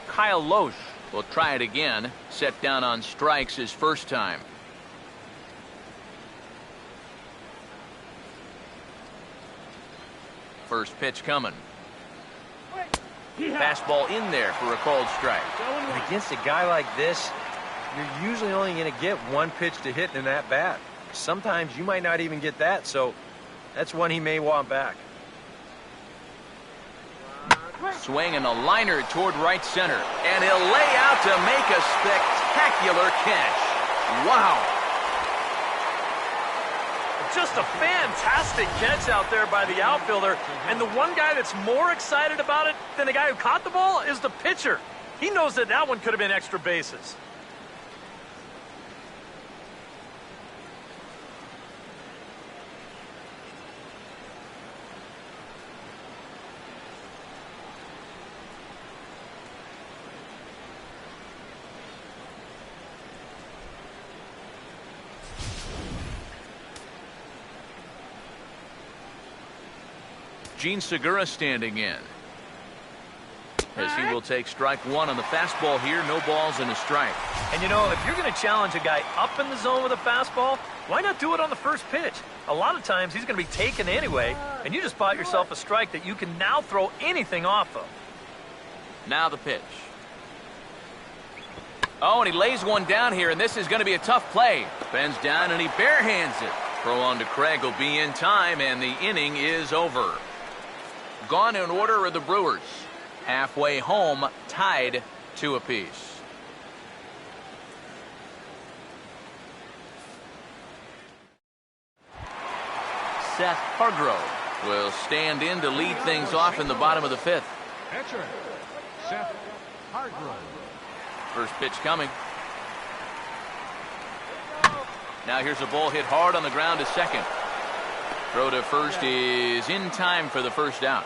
Kyle Loesch will try it again. Set down on strikes his first time. First pitch coming. Fastball in there for a called strike. And against a guy like this, you're usually only going to get one pitch to hit in that bat. Sometimes you might not even get that, so that's one he may want back. Swing and a liner toward right center. And he'll lay out to make a spectacular catch. Wow. Just a fantastic catch out there by the outfielder. And the one guy that's more excited about it than the guy who caught the ball is the pitcher. He knows that that one could have been extra bases. Gene Segura standing in. As he will take strike one on the fastball here. No balls and a strike. And you know, if you're going to challenge a guy up in the zone with a fastball, why not do it on the first pitch? A lot of times he's going to be taken anyway, and you just bought yourself a strike that you can now throw anything off of. Now the pitch. Oh, and he lays one down here, and this is going to be a tough play. Bends down and he barehands it. Throw on to Craig will be in time, and the inning is over. Gone in order are the Brewers. Halfway home, tied 2 apiece. Seth Hargrove will stand in to lead things off in the bottom of the 5th. Pitcher, Seth Hargrove. First pitch coming. Now here's a ball hit hard on the ground to second. Throw to first is in time for the first out.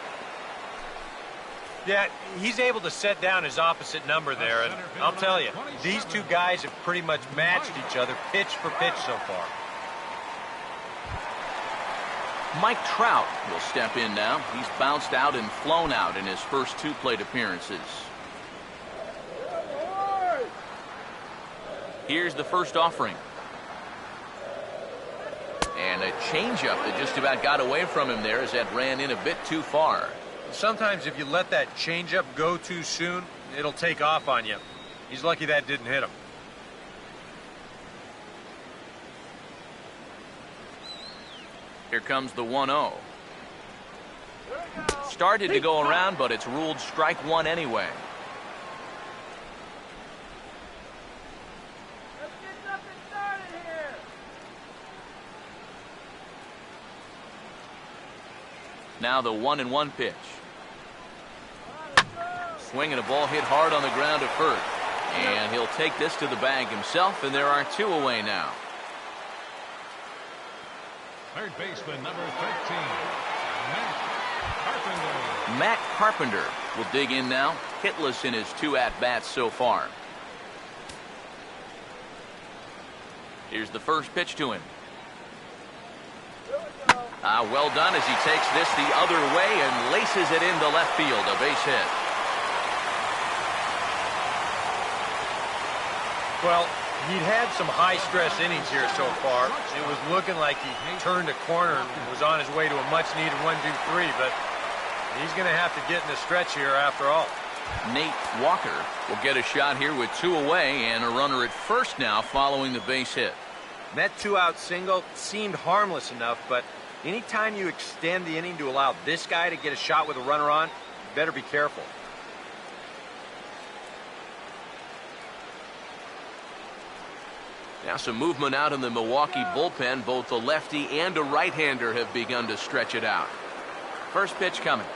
Yeah, he's able to set down his opposite number there, and I'll tell you, these two guys have pretty much matched each other pitch for pitch so far. Mike Trout will step in now. He's bounced out and flown out in his first 2 plate appearances. Here's the first offering. And a changeup that just about got away from him there as that ran in a bit too far. Sometimes if you let that changeup go too soon, it'll take off on you. He's lucky that didn't hit him. Here comes the 1-0. Started to go around, but it's ruled strike one anyway. Let's get something started here. Now the 1-1 pitch. Swinging a ball hit hard on the ground to first. And he'll take this to the bag himself, and there are 2 away now. Third baseman, number 13, Matt Carpenter. Matt Carpenter will dig in now, hitless in his 2 at-bats so far. Here's the first pitch to him. Well done as he takes this the other way and laces it into left field, a base hit. Well, he'd had some high-stress innings here so far. It was looking like he turned a corner and was on his way to a much-needed 1-2-3, but he's going to have to get in the stretch here after all. Nate Walker will get a shot here with 2 away and a runner at first now following the base hit. That 2-out single seemed harmless enough, but anytime you extend the inning to allow this guy to get a shot with a runner on, you better be careful. Now some movement out in the Milwaukee bullpen. Both the lefty and a right-hander have begun to stretch it out. First pitch coming.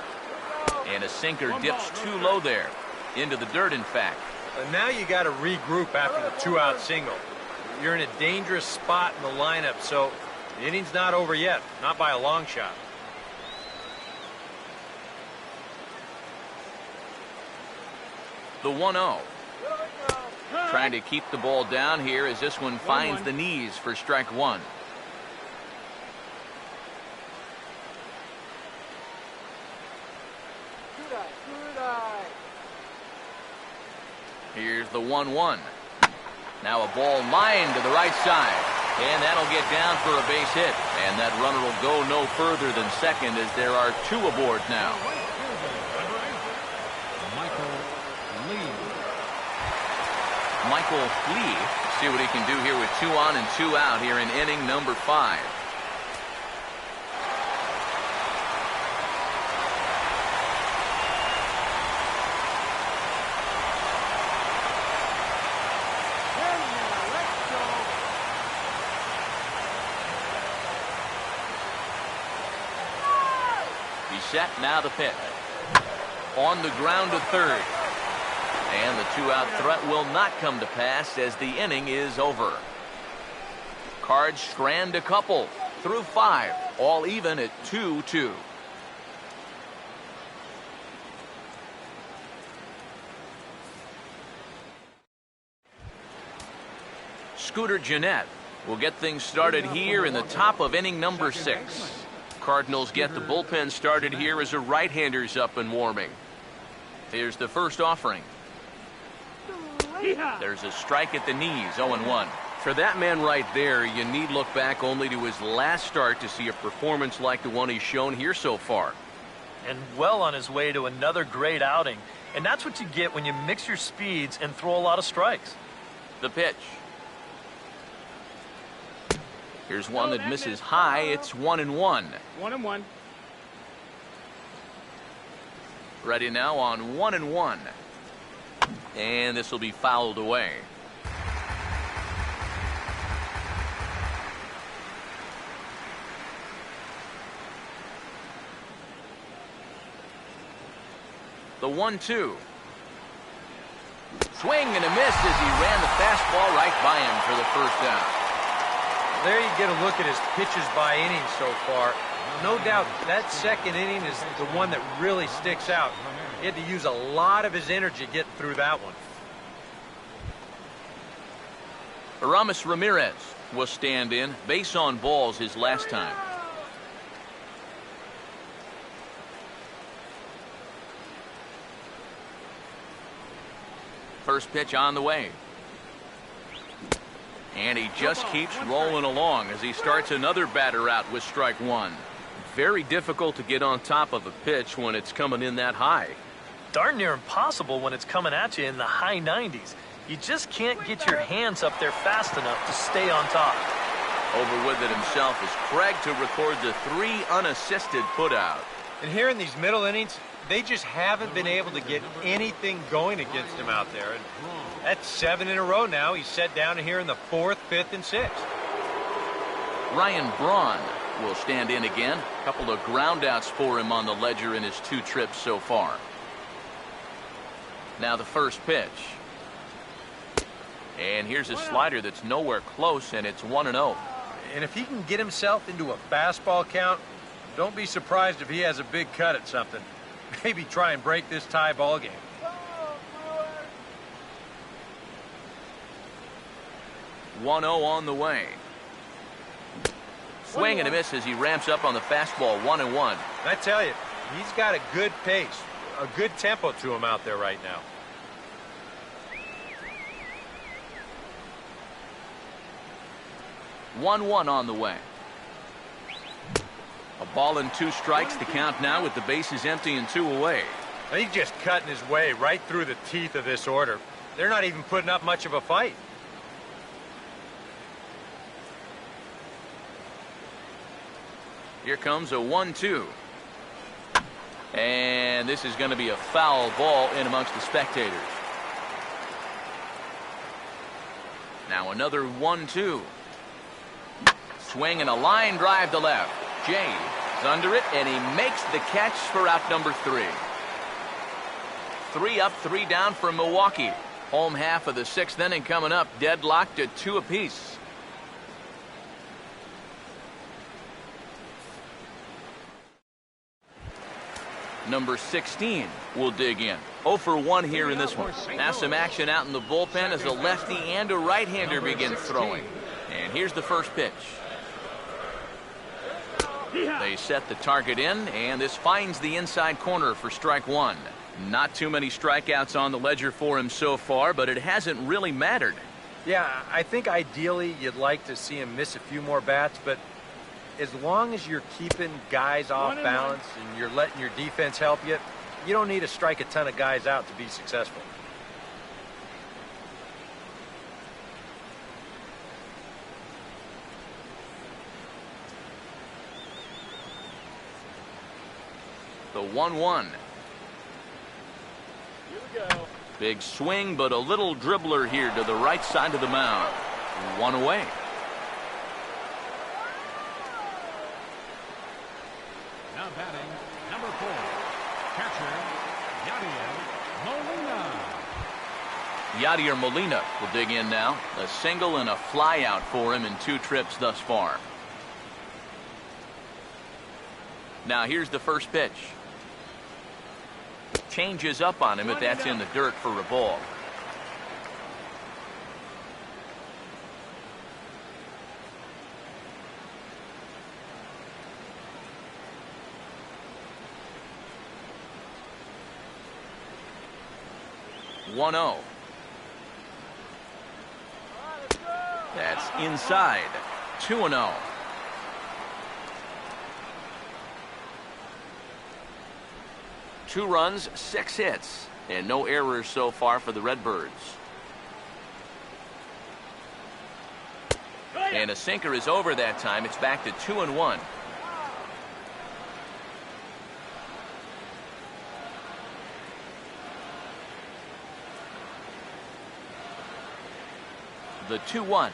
And a sinker dips too low there. Into the dirt, in fact. But now you got to regroup after the 2-out single. You're in a dangerous spot in the lineup, so the inning's not over yet. Not by a long shot. The 1-0. Trying to keep the ball down here as this one finds the knees for strike one. Here's the 1-1. Now a ball lined to the right side. And that'll get down for a base hit. And that runner will go no further than second as there are two aboard now. Michael Lee. See what he can do here with 2 on and 2 out here in inning number 5. He's set, now the pitch. On the ground to third. And the 2-out threat will not come to pass as the inning is over. Cards strand a couple through 5, all even at 2-2. Scooter Gennett will get things started here in the top of inning number 6. Cardinals get the bullpen started here as a right-hander's up and warming. Here's the first offering. There's a strike at the knees, 0-1. For that man right there, you need look back only to his last start to see a performance like the one he's shown here so far. And well on his way to another great outing. And that's what you get when you mix your speeds and throw a lot of strikes. The pitch. Here's one that misses high. It's 1-1. 1-1. Ready now on 1-1. And this will be fouled away. The 1-2. Swing and a miss as he ran the fastball right by him for the first down. There you get a look at his pitches by inning so far. No doubt that second inning is the one that really sticks out. He had to use a lot of his energy getting through that one. Aramis Ramirez will stand in. Base on balls his last time. First pitch on the way. And he just keeps rolling along as he starts another batter out with strike 1. Very difficult to get on top of a pitch when it's coming in that high. Darn near impossible when it's coming at you in the high 90s. You just can't get your hands up there fast enough to stay on top. Over with it himself is Craig to record the 3 unassisted putout. And here in these middle innings, they just haven't been able to get anything going against him out there. And that's 7 in a row now. He's set down here in the 4th, 5th, and 6th. Ryan Braun will stand in again. A couple of groundouts for him on the ledger in his 2 trips so far. Now the first pitch. And here's a slider that's nowhere close, and it's 1-0. And if he can get himself into a fastball count, don't be surprised if he has a big cut at something. Maybe try and break this tie ball game. 1-0 on the way. Swing and a miss as he ramps up on the fastball. 1-1. I tell you, he's got a good pace, a good tempo to him out there right now. One on the way. A ball and 2 strikes to count now with the bases empty and 2 away. He's just cutting his way right through the teeth of this order. They're not even putting up much of a fight. Here comes a 1-2. And this is going to be a foul ball in amongst the spectators. Now another 1-2. Swing and a line drive to left. Jay is under it, and he makes the catch for out number 3. 3 up, 3 down for Milwaukee. Home half of the 6th inning coming up, deadlocked at 2 apiece. Number 16 will dig in. 0 for 1 here in this one. Now some action out in the bullpen as a lefty and a right-hander begin throwing. And here's the first pitch. They set the target in, and this finds the inside corner for strike one. Not too many strikeouts on the ledger for him so far, but it hasn't really mattered. Yeah, I think ideally you'd like to see him miss a few more bats, but as long as you're keeping guys off balance and you're letting your defense help you, you don't need to strike a ton of guys out to be successful. The 1-1. Here we go. Big swing, but a little dribbler here to the right side of the mound. One away. Now batting, number 4, catcher, Yadier Molina will dig in now. A single and a fly out for him in 2 trips thus far. Now here's the first pitch. Changes up on him, but that's in the dirt for a ball. One 0. That's inside. 2-0. Two runs, 6 hits, and no errors so far for the Redbirds. And a sinker is over that time. It's back to 2-1. The 2-1.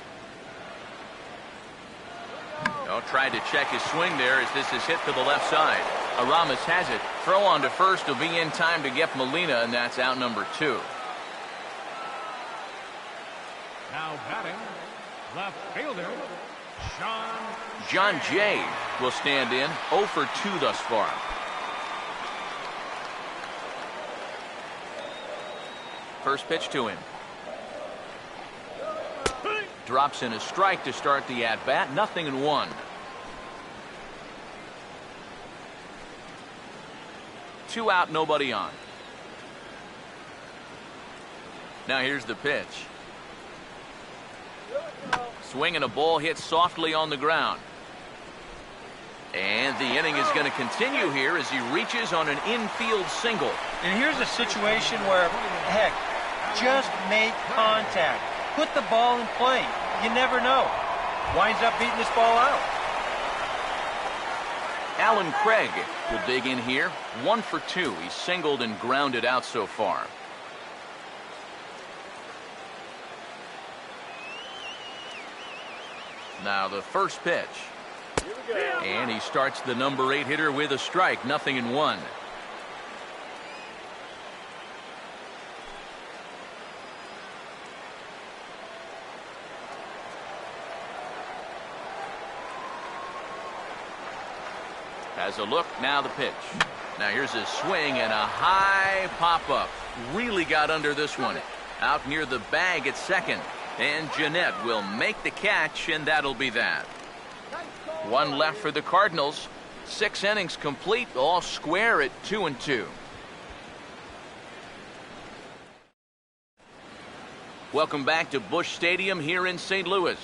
Oh, tried to check his swing there as this is hit to the left side. Aramis has it. Throw on to first will be in time to get Molina, and that's out number 2. Now batting, left fielder, John Jay will stand in. 0 for 2 thus far. First pitch to him. Drops in a strike to start the at-bat. 0-1. 2 out, nobody on. Now here's the pitch. Swing and a ball hit softly on the ground. And the inning is going to continue here as he reaches on an infield single. And here's a situation where, heck, just make contact. Put the ball in play. You never know. Winds up beating this ball out. Alan Craig will dig in here. 1 for 2. He's singled and grounded out so far. Now the first pitch. And he starts the number 8 hitter with a strike. 0-1. Has a look, now the pitch. Now here's a swing and a high pop-up. Really got under this one. Out near the bag at second. And Jeanette will make the catch, and that'll be that. 1 left for the Cardinals. 6 innings complete, all square at 2-2. Welcome back to Busch Stadium here in St. Louis.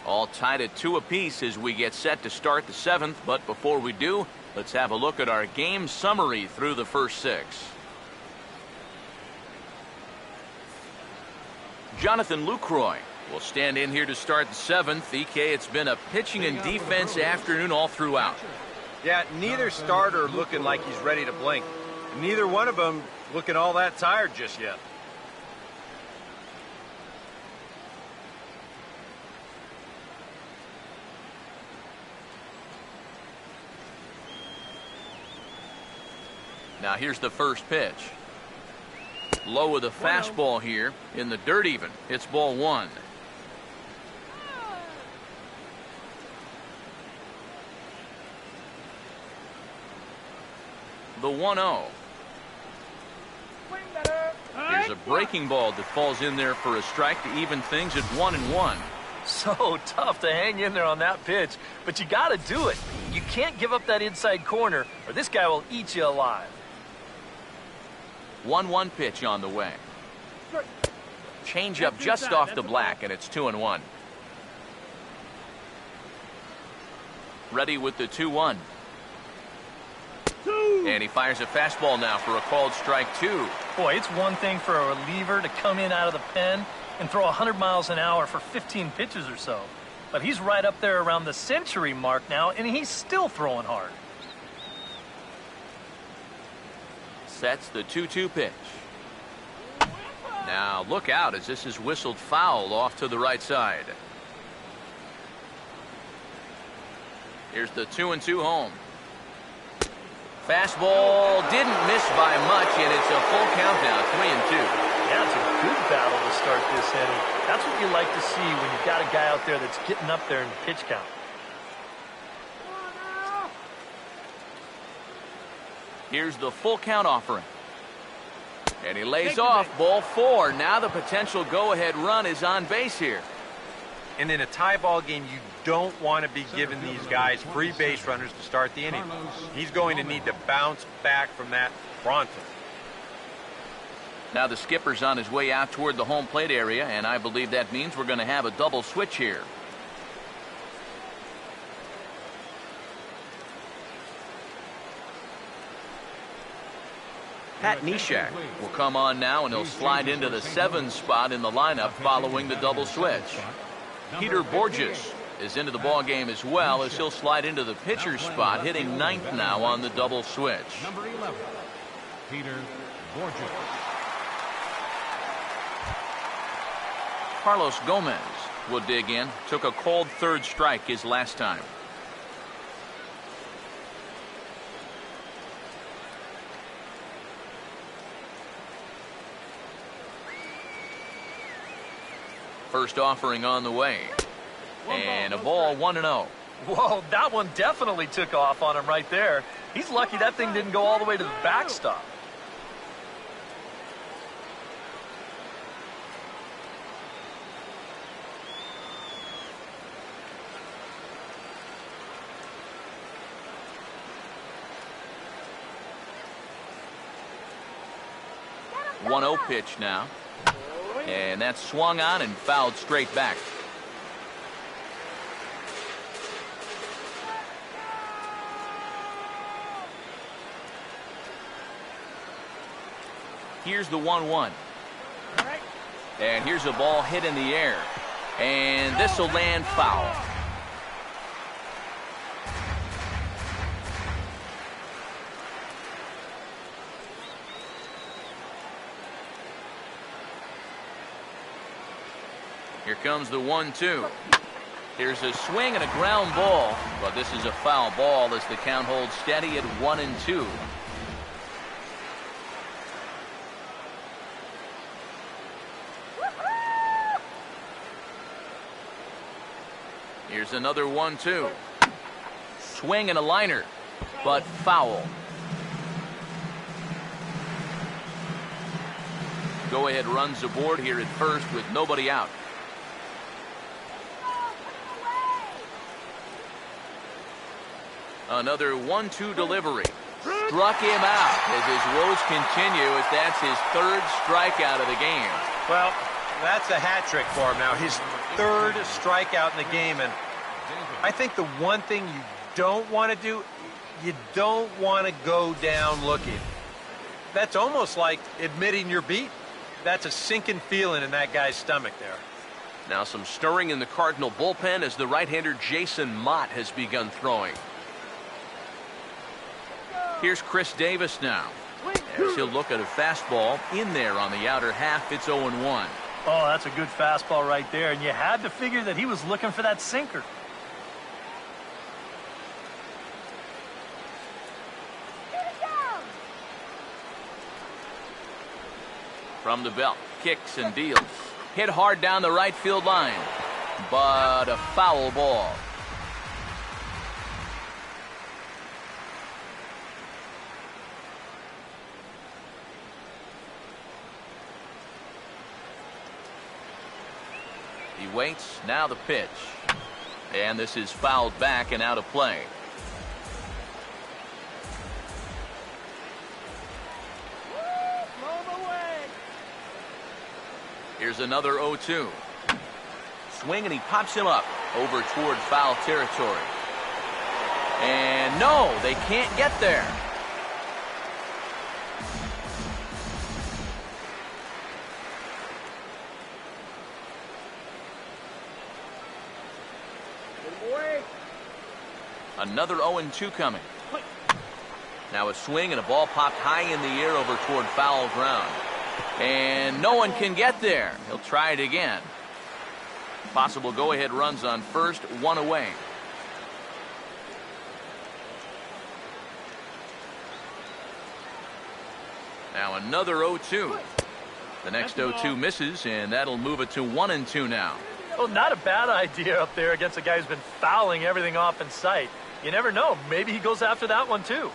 All tied at 2 apiece as we get set to start the 7th, but before we do, let's have a look at our game summary through the first 6. Jonathan Lucroy will stand in here to start the 7th. EK, it's been a pitching and defense afternoon all throughout. Yeah, neither starter looking like he's ready to blink. Neither one of them looking all that tired just yet. Now here's the first pitch. Low with a fastball here in the dirt even. It's ball 1. The 1-0. Here's a breaking ball that falls in there for a strike to even things at 1-1. So tough to hang in there on that pitch, but you got to do it. You can't give up that inside corner, or this guy will eat you alive. 1-1 pitch on the way. Change up just off the black, and it's 2-1. Ready with the 2-1. And he fires a fastball now for a called strike 2. Boy, it's one thing for a reliever to come in out of the pen and throw 100 miles an hour for 15 pitches or so. But he's right up there around the century mark now, and he's still throwing hard. Sets the 2-2 pitch. Now look out as this is whistled foul off to the right side. Here's the 2-2 home. Fastball didn't miss by much, and it's a full count now, 3-2. Yeah, it's a good battle to start this inning. That's what you like to see when you've got a guy out there that's getting up there in the pitch count. Here's the full count offering. And he lays off ball 4. Now the potential go-ahead run is on base here. And in a tie ball game, you don't want to be giving these guys free base runners to start the inning. He's going to need to bounce back from that pronto. Now the skipper's on his way out toward the home plate area, and I believe that means we're going to have a double switch here. Pat Neshek will come on now, and he'll slide into the 7 spot in the lineup following the double switch. Peter Borges is into the ball game as well, as he'll slide into the pitcher spot, hitting 9th now on the double switch. Number 11, Peter Borges. Carlos Gomez will dig in. Took a cold 3rd strike his last time. First offering on the way. And a ball 1-0. Whoa, that one definitely took off on him right there. He's lucky that thing didn't go all the way to the backstop. One 1-0 pitch now. And that's swung on and fouled straight back. Here's the 1-1. And here's a ball hit in the air. And this will land foul. Here comes the 1-2. Here's a swing and a ground ball, but this is a foul ball as the count holds steady at 1-2. Here's another 1-2. Swing and a liner, but foul. Go-ahead runs aboard here at first with nobody out. Another 1-2 delivery. Struck him out as his woes continue, as that's his 3rd strikeout of the game. Well, that's a hat trick for him now. His 3rd strikeout in the game. And I think the one thing you don't want to do, you don't want to go down looking. That's almost like admitting you're beat. That's a sinking feeling in that guy's stomach there. Now some stirring in the Cardinal bullpen as the right-hander Jason Mott has begun throwing. Here's Chris Davis now, as he'll look at a fastball in there on the outer half. It's 0-1. Oh, that's a good fastball right there, and you had to figure that he was looking for that sinker. From the belt, kicks and deals. Hit hard down the right field line, but a foul ball. He waits, now the pitch. And this is fouled back and out of play. Here's another 0-2. Swing, and he pops him up over toward foul territory. And no, they can't get there. Another 0-2 coming. Now a swing and a ball popped high in the air over toward foul ground. And no one can get there. He'll try it again. Possible go-ahead runs on first, one away. Now another 0-2. The next 0-2 misses, and that'll move it to 1-2 now. Well, not a bad idea up there against a guy who's been fouling everything off in sight. You never know. Maybe he goes after that one, too.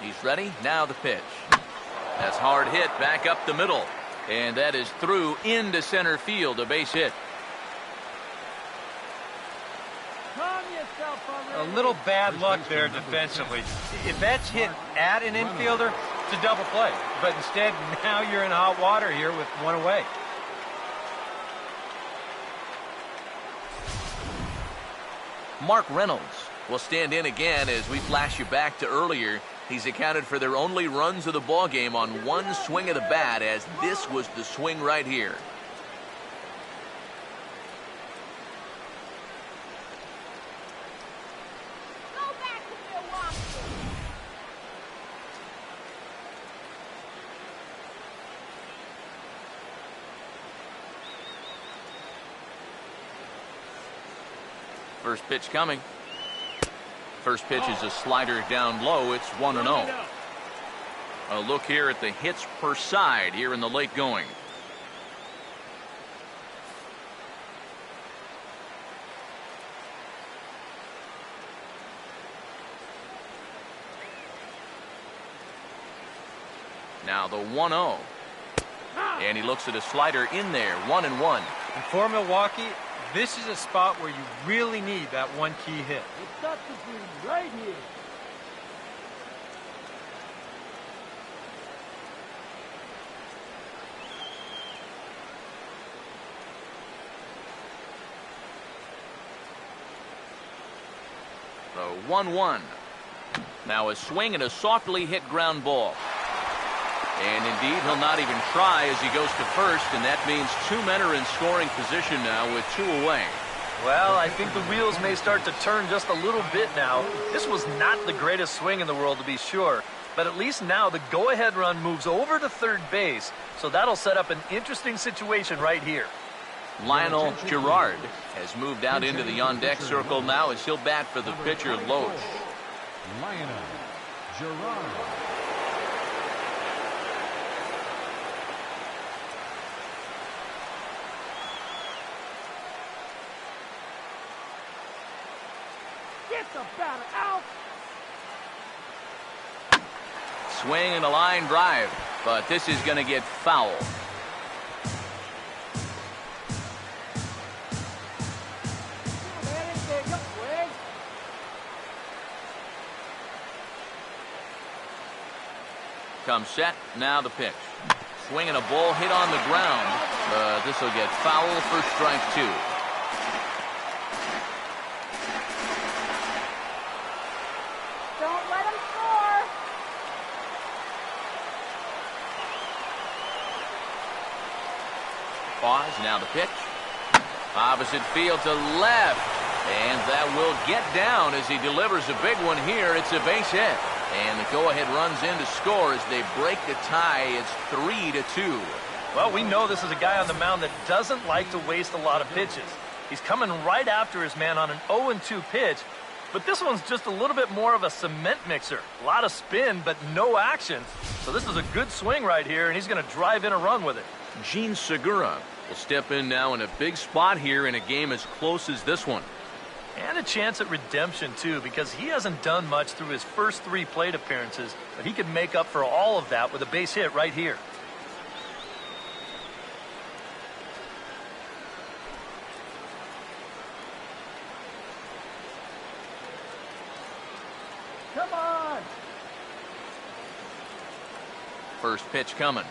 He's ready. Now the pitch. That's hard hit back up the middle. And that is through into center field, a base hit. A little bad luck there defensively. If that's hit at an infielder, it's a double play. But instead, now you're in hot water here with one away. Mark Reynolds will stand in again as we flash you back to earlier. He's accounted for their only runs of the ball game on one swing of the bat, as this was the swing right here. Go back to Milwaukee. First pitch coming. First pitch is a slider down low. It's 1-0. A look here at the hits per side here in the late going. Now the 1-0. And he looks at a slider in there. 1-1. And for Milwaukee, this is a spot where you really need that one key hit. It's got to be right here. The 1-1. Now a swing and a softly hit ground ball. And indeed, he'll not even try as he goes to first, and that means two men are in scoring position now with two away. Well, I think the wheels may start to turn just a little bit now. This was not the greatest swing in the world, to be sure. But at least now the go-ahead run moves over to third base, so that'll set up an interesting situation right here. Lionel Gerard has moved out into the on-deck circle now as he'll bat for the pitcher, Loesch. Lionel Gerard. Get the batter out. Swing and a line drive, but this is going to get foul. Comes set, now the pitch. Swing and a ball hit on the ground. This will get foul for strike two. Don't let him score. Pause, now the pitch. Opposite field to left. And that will get down as he delivers a big one here. It's a base hit. And the go-ahead runs in to score as they break the tie. It's 3-2. Well, we know this is a guy on the mound that doesn't like to waste a lot of pitches. He's coming right after his man on an 0-2 pitch, but this one's just a little bit more of a cement mixer. A lot of spin, but no action. So this is a good swing right here, and he's going to drive in a run with it. Gene Segura will step in now in a big spot here in a game as close as this one. And a chance at redemption, too, because he hasn't done much through his first three plate appearances, but he could make up for all of that with a base hit right here. Come on. First pitch coming.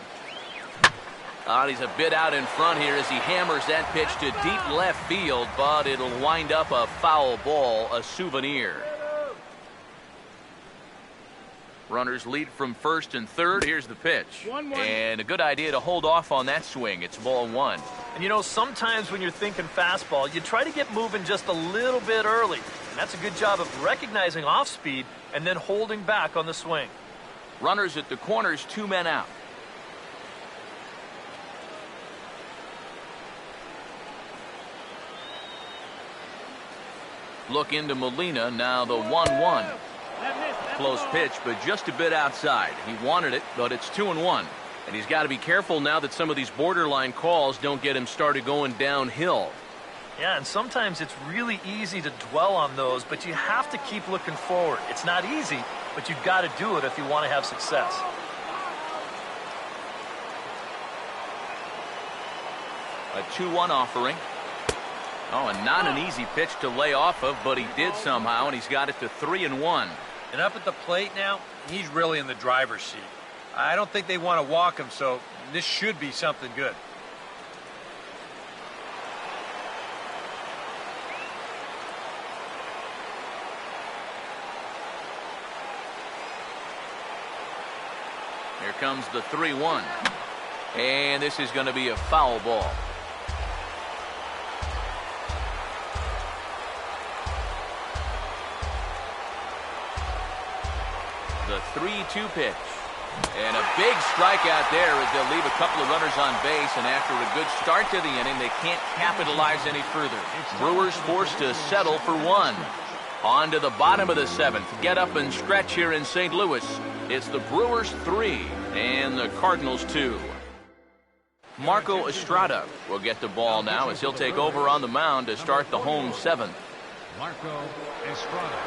He's a bit out in front here as he hammers that pitch to deep left field, but it'll wind up a foul ball, a souvenir. Runners lead from first and third. Here's the pitch. And a good idea to hold off on that swing. It's ball one. And you know, sometimes when you're thinking fastball, you try to get moving just a little bit early. And that's a good job of recognizing off speed and then holding back on the swing. Runners at the corners, 2 men out. Look into Molina, now the 1-1. Close pitch, but just a bit outside. He wanted it, but it's 2-1. And he's got to be careful now that some of these borderline calls don't get him started going downhill. Yeah, and sometimes it's really easy to dwell on those, but you have to keep looking forward. It's not easy, but you've got to do it if you want to have success. A 2-1 offering. Oh, and not an easy pitch to lay off of, but he did somehow, and he's got it to 3-1. And up at the plate now, he's really in the driver's seat. I don't think they want to walk him, so this should be something good. Here comes the 3-1. And this is going to be a foul ball. The 3-2 pitch. And a big strikeout there as they'll leave a couple of runners on base, and after a good start to the inning, they can't capitalize any further. Brewers forced to settle for 1. On to the bottom of the 7th. Get up and stretch here in St. Louis. It's the Brewers 3 and the Cardinals 2. Marco Estrada will get the ball now as he'll take over on the mound to start the home 7th. Marco Estrada.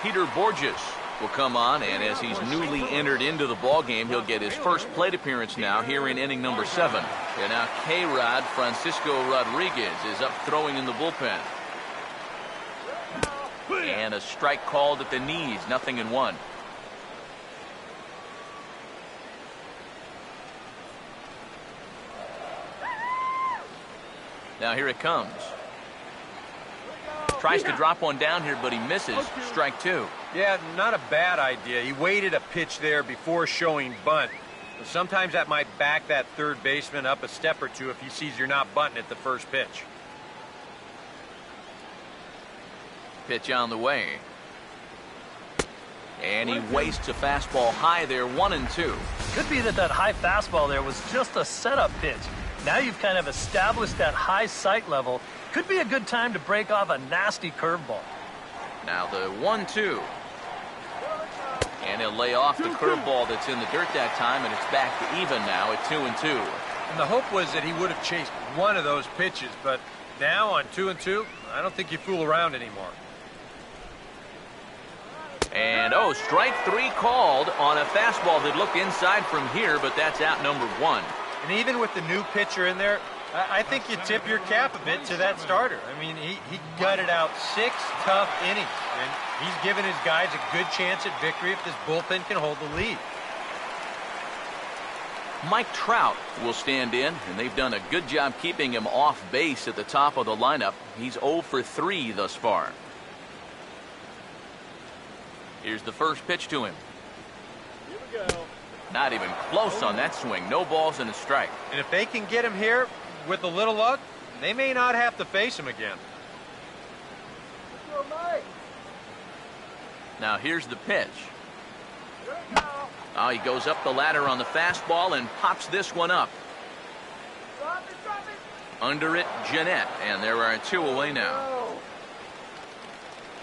Peter Borges will come on, and as he's newly entered into the ballgame, he'll get his first plate appearance now here in inning number 7. And now K-Rod Francisco Rodriguez is up throwing in the bullpen. And a strike called at the knees, 0-1. Now here it comes. Tries to drop one down here, but he misses. Strike 2. Yeah, not a bad idea. He waited a pitch there before showing bunt. Sometimes that might back that third baseman up a step or two if he sees you're not bunting at the first pitch. Pitch on the way. And he wastes a fastball high there, 1-2. Could be that high fastball there was just a setup pitch. Now you've kind of established that high sight level. Could be a good time to break off a nasty curveball. Now the 1-2. And he'll lay off the curveball that's in the dirt that time, and it's back to even now at 2-2. And the hope was that he would have chased one of those pitches, but now on 2-2, I don't think you fool around anymore. And strike 3 called on a fastball that looked inside from here, but that's out number 1. And even with the new pitcher in there, I think you tip your cap a bit to that starter. I mean, he gutted out 6 tough innings, and he's given his guys a good chance at victory if this bullpen can hold the lead. Mike Trout will stand in, and they've done a good job keeping him off base at the top of the lineup. He's 0 for 3 thus far. Here's the first pitch to him. Here we go. Not even close on that swing. No balls and a strike. And if they can get him here with a little luck, they may not have to face him again. Let's go, Mike. Now here's the pitch. Here we go. He goes up the ladder on the fastball and pops this one up. Drop it. Under it, Jeanette, and there are 2 away now.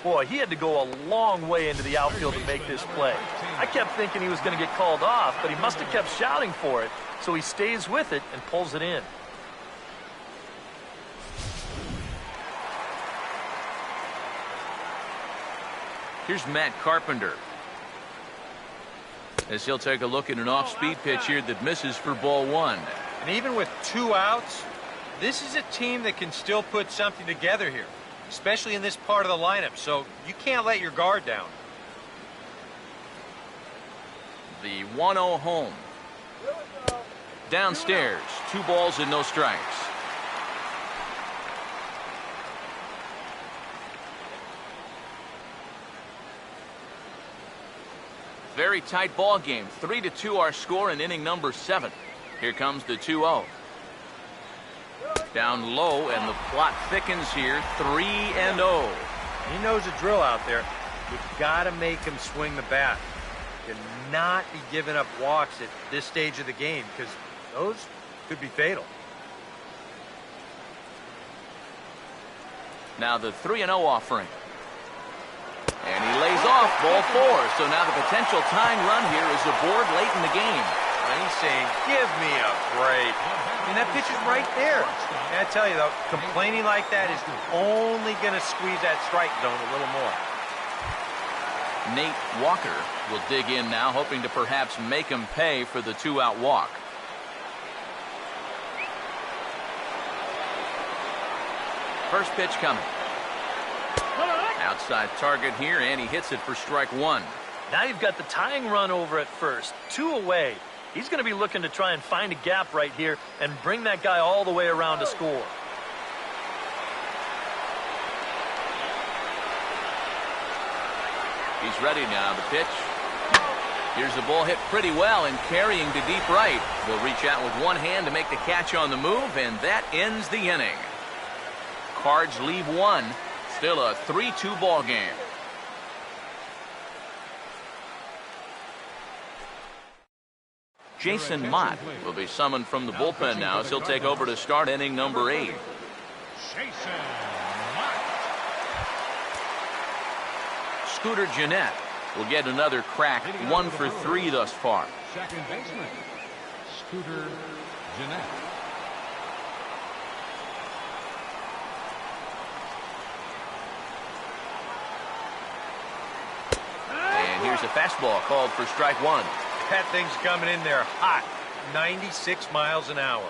Boy, he had to go a long way into the outfield to make this play. I kept thinking he was going to get called off, but he must have kept shouting for it, so he stays with it and pulls it in. Here's Matt Carpenter, as he'll take a look at an off-speed pitch here that misses for ball 1. And even with 2 outs, this is a team that can still put something together here, especially in this part of the lineup, so you can't let your guard down. The 1-0 home. Downstairs, 2 balls and no strikes. Very tight ball game. 3-2 our score in inning number 7. Here comes the 2-0. Down low, and the plot thickens here. 3-0. He knows the drill out there. You've got to make him swing the bat. You cannot be giving up walks at this stage of the game, because those could be fatal. Now the 3-0 offering. And he lays off ball 4. So now the potential tying run here is aboard late in the game. And he's saying, give me a break. I mean, that pitch is right there. And I tell you, though, complaining like that is only going to squeeze that strike zone a little more. Nate Walker will dig in now, hoping to perhaps make him pay for the 2-out walk. First pitch coming. Outside target here, and he hits it for strike 1. Now you've got the tying run over at first. 2 away. He's going to be looking to try and find a gap right here and bring that guy all the way around to score. He's ready now. The pitch. Here's the ball hit pretty well and carrying to deep right. They'll reach out with one hand to make the catch on the move, and that ends the inning. Cards leave 1. Still a 3-2 ball game. Jason Mott will be summoned from the bullpen now as he'll take over to start inning number 8. Jason Mott. Scooter Gennett will get another crack, 1 for 3 thus far. Second baseman, Scooter Gennett. And here's a fastball called for strike 1. That thing's coming in there hot, 96 miles an hour.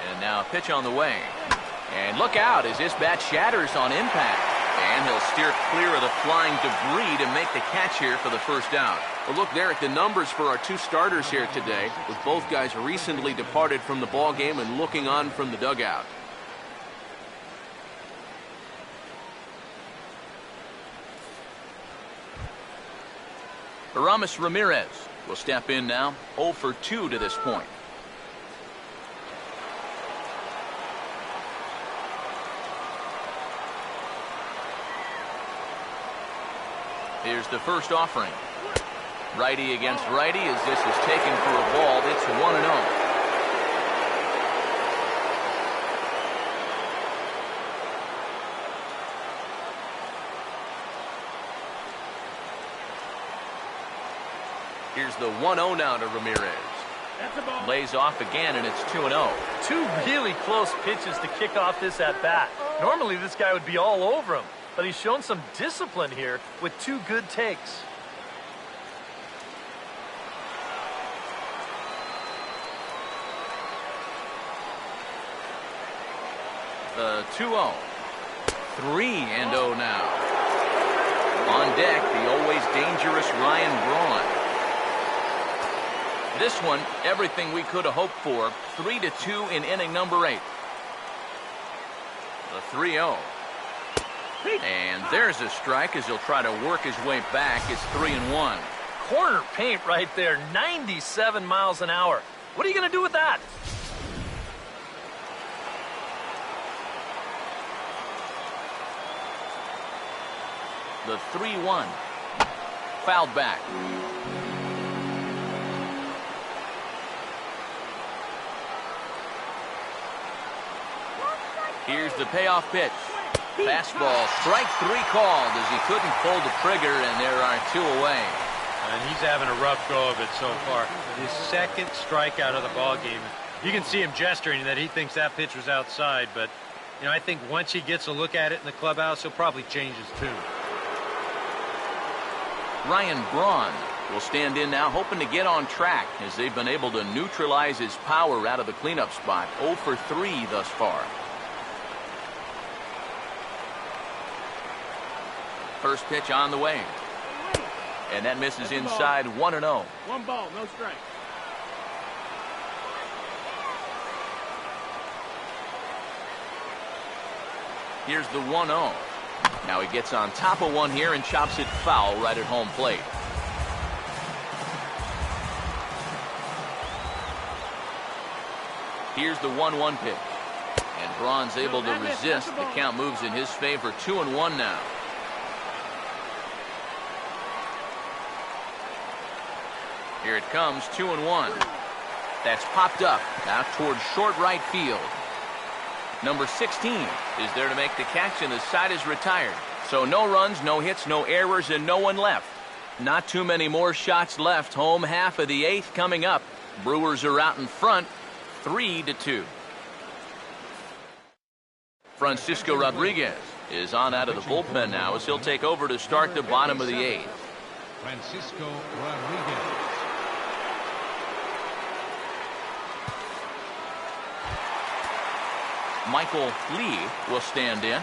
And now a pitch on the way. And look out as this bat shatters on impact. And he'll steer clear of the flying debris to make the catch here for the first out. Well, look there at the numbers for our 2 starters here today, with both guys recently departed from the ball game and looking on from the dugout. Aramis Ramirez will step in now, 0 for 2 to this point. Here's the first offering. Righty against righty as this is taken for a ball. It's 1-0. Here's the 1-0 now to Ramirez. Lays off again, and it's 2-0. 2 really close pitches to kick off this at-bat. Normally this guy would be all over him, but he's shown some discipline here with 2 good takes. The 2-0. 3-0 now. On deck, the always dangerous Ryan Braun. This one, everything we could have hoped for. 3-2 in inning number 8. The 3-0. And there's a strike as he'll try to work his way back. It's 3-1. Corner paint right there, 97 miles an hour. What are you going to do with that? The 3-1. Fouled back. Here's the payoff pitch. Fastball, strike 3 called as he couldn't pull the trigger, and there are 2 away. And he's having a rough go of it so far. His second strikeout of the ball game. You can see him gesturing that he thinks that pitch was outside, but you know, I think once he gets a look at it in the clubhouse, he'll probably change his tune. Ryan Braun will stand in now, hoping to get on track as they've been able to neutralize his power out of the cleanup spot. 0 for 3 thus far. First pitch on the way. And that misses inside. 1-0. 1 ball, no strike. Here's the 1-0. Now he gets on top of one here and chops it foul right at home plate. Here's the 1-1 pitch. And Braun's able to resist. The count moves in his favor. 2-1 now. Here it comes, 2-1. That's popped up now towards short right field. Number 16 is there to make the catch, and the side is retired. So no runs, no hits, no errors, and no one left. Not too many more shots left. Home half of the 8th coming up. Brewers are out in front, 3-2. Francisco Rodriguez is on out of the bullpen now as he'll take over to start the bottom of the 8th. Francisco Rodriguez. Michael Lee will stand in.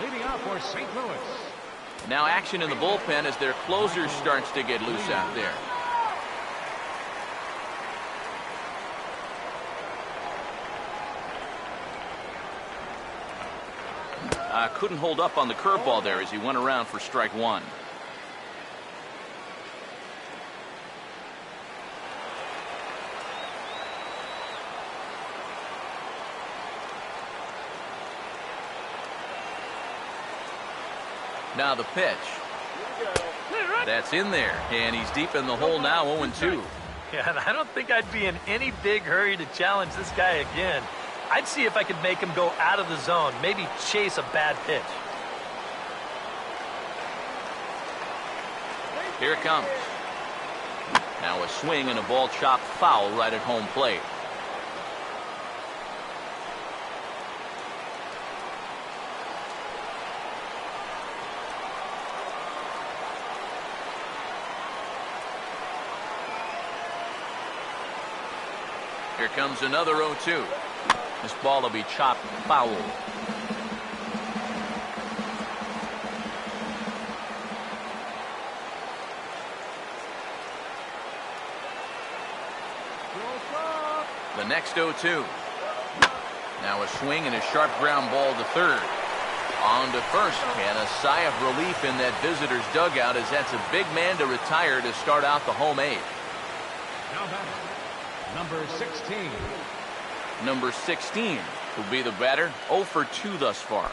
Leading off for St. Louis. Now action in the bullpen as their closer starts to get loose out there. Couldn't hold up on the curveball there as he went around for strike 1. Now the pitch. That's in there, and he's deep in the hole now, 0-2. Yeah, and I don't think I'd be in any big hurry to challenge this guy again. I'd see if I could make him go out of the zone, maybe chase a bad pitch. Here it comes. Now a swing and a ball chopped foul right at home plate. Here comes another 0-2. This ball will be chopped foul. The next 0-2. Now a swing and a sharp ground ball to third. On to first, and a sigh of relief in that visitor's dugout as that's a big man to retire to start out the home 8th. Now batter, number 16. Number 16 will be the batter. 0 for 2 thus far.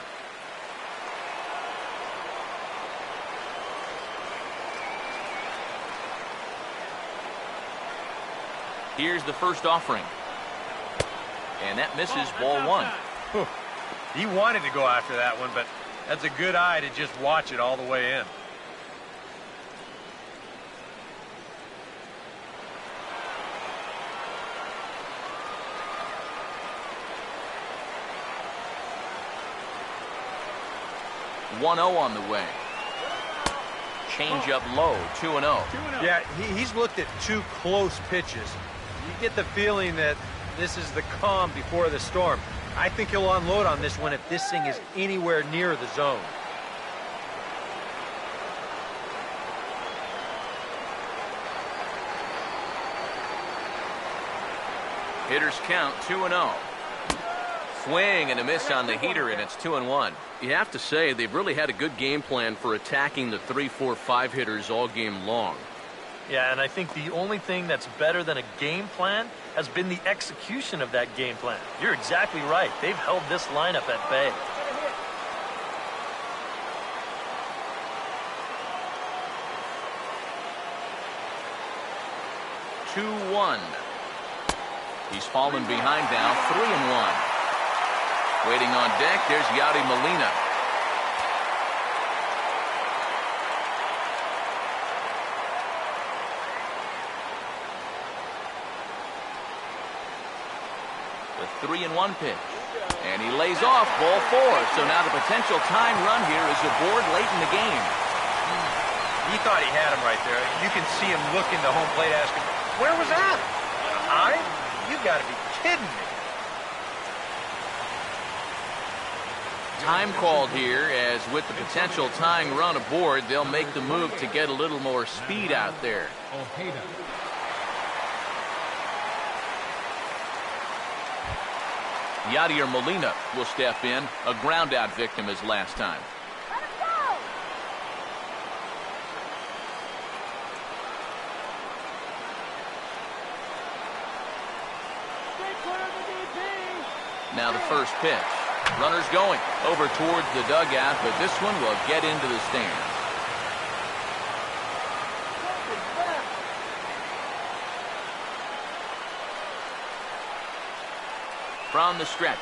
Here's the first offering. And that misses ball 1. He wanted to go after that one, but that's a good eye to just watch it all the way in. (1-0) on the way. Change up low, 2-0. Yeah, he's looked at 2 close pitches. You get the feeling that this is the calm before the storm. I think he'll unload on this one if this thing is anywhere near the zone. Hitters count 2-0. Swing and a miss on the heater, and it's 2-1. You have to say they've really had a good game plan for attacking the 3, 4, 5 hitters all game long. Yeah, and I think the only thing that's better than a game plan has been the execution of that game plan. You're exactly right. They've held this lineup at bay. (2-1). He's fallen behind now, 3-1. Waiting on deck, there's Yadi Molina. The 3-1 pitch. And he lays off ball 4. So now the potential time run here is aboard late in the game. He thought he had him right there. You can see him looking to home plate asking, where was that? You got to be kidding me. Time called here, as with the potential tying run aboard, they'll make the move to get a little more speed out there. Ojeda. Yadier Molina will step in, a ground-out victim as last time. Let him go! Stay clear of the DP! Now the first pitch. Runners going over towards the dugout, but this one will get into the stands. From the stretch.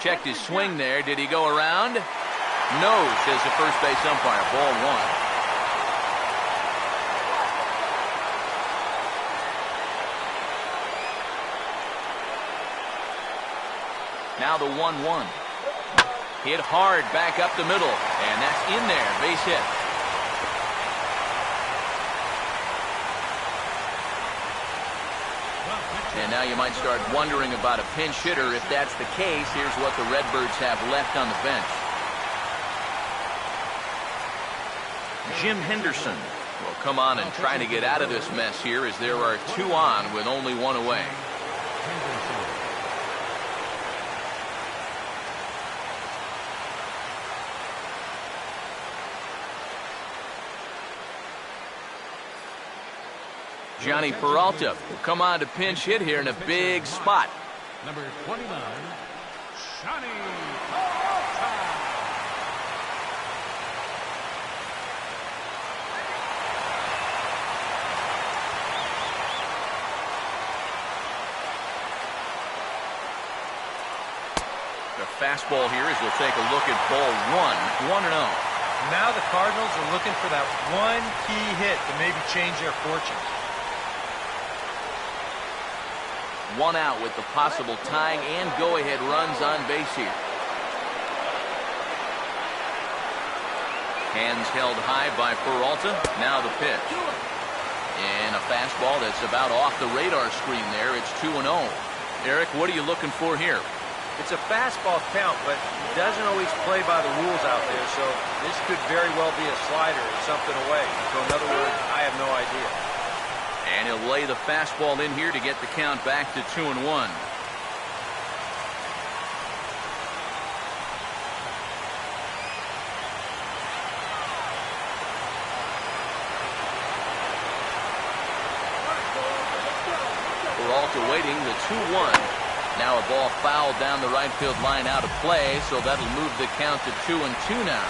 Checked his swing there. Did he go around? No, says the first base umpire. Ball one. Now the 1-1. Hit hard back up the middle, and that's in there. Base hit. And now you might start wondering about a pinch hitter. If that's the case, here's what the Redbirds have left on the bench. Jim Henderson will come on and try to get out of this mess here, as there are 2 on with only 1 away. Johnny Peralta will come on to pinch hit here in a big spot. Number 29, Johnny Peralta. The fastball here as we'll take a look at ball 1, 1-0. Now the Cardinals are looking for that one key hit to maybe change their fortunes. 1 out with the possible tying and go-ahead runs on base here. Hands held high by Peralta. Now the pitch. And a fastball that's about off the radar screen there. It's 2-0. Eric, what are you looking for here? It's a fastball count, but he doesn't always play by the rules out there, so this could very well be a slider or something away. So in other words, I have no idea. And he'll lay the fastball in here to get the count back to 2-1. Peralta waiting, the 2-1. Now a ball fouled down the right field line out of play, so that'll move the count to 2-2 now.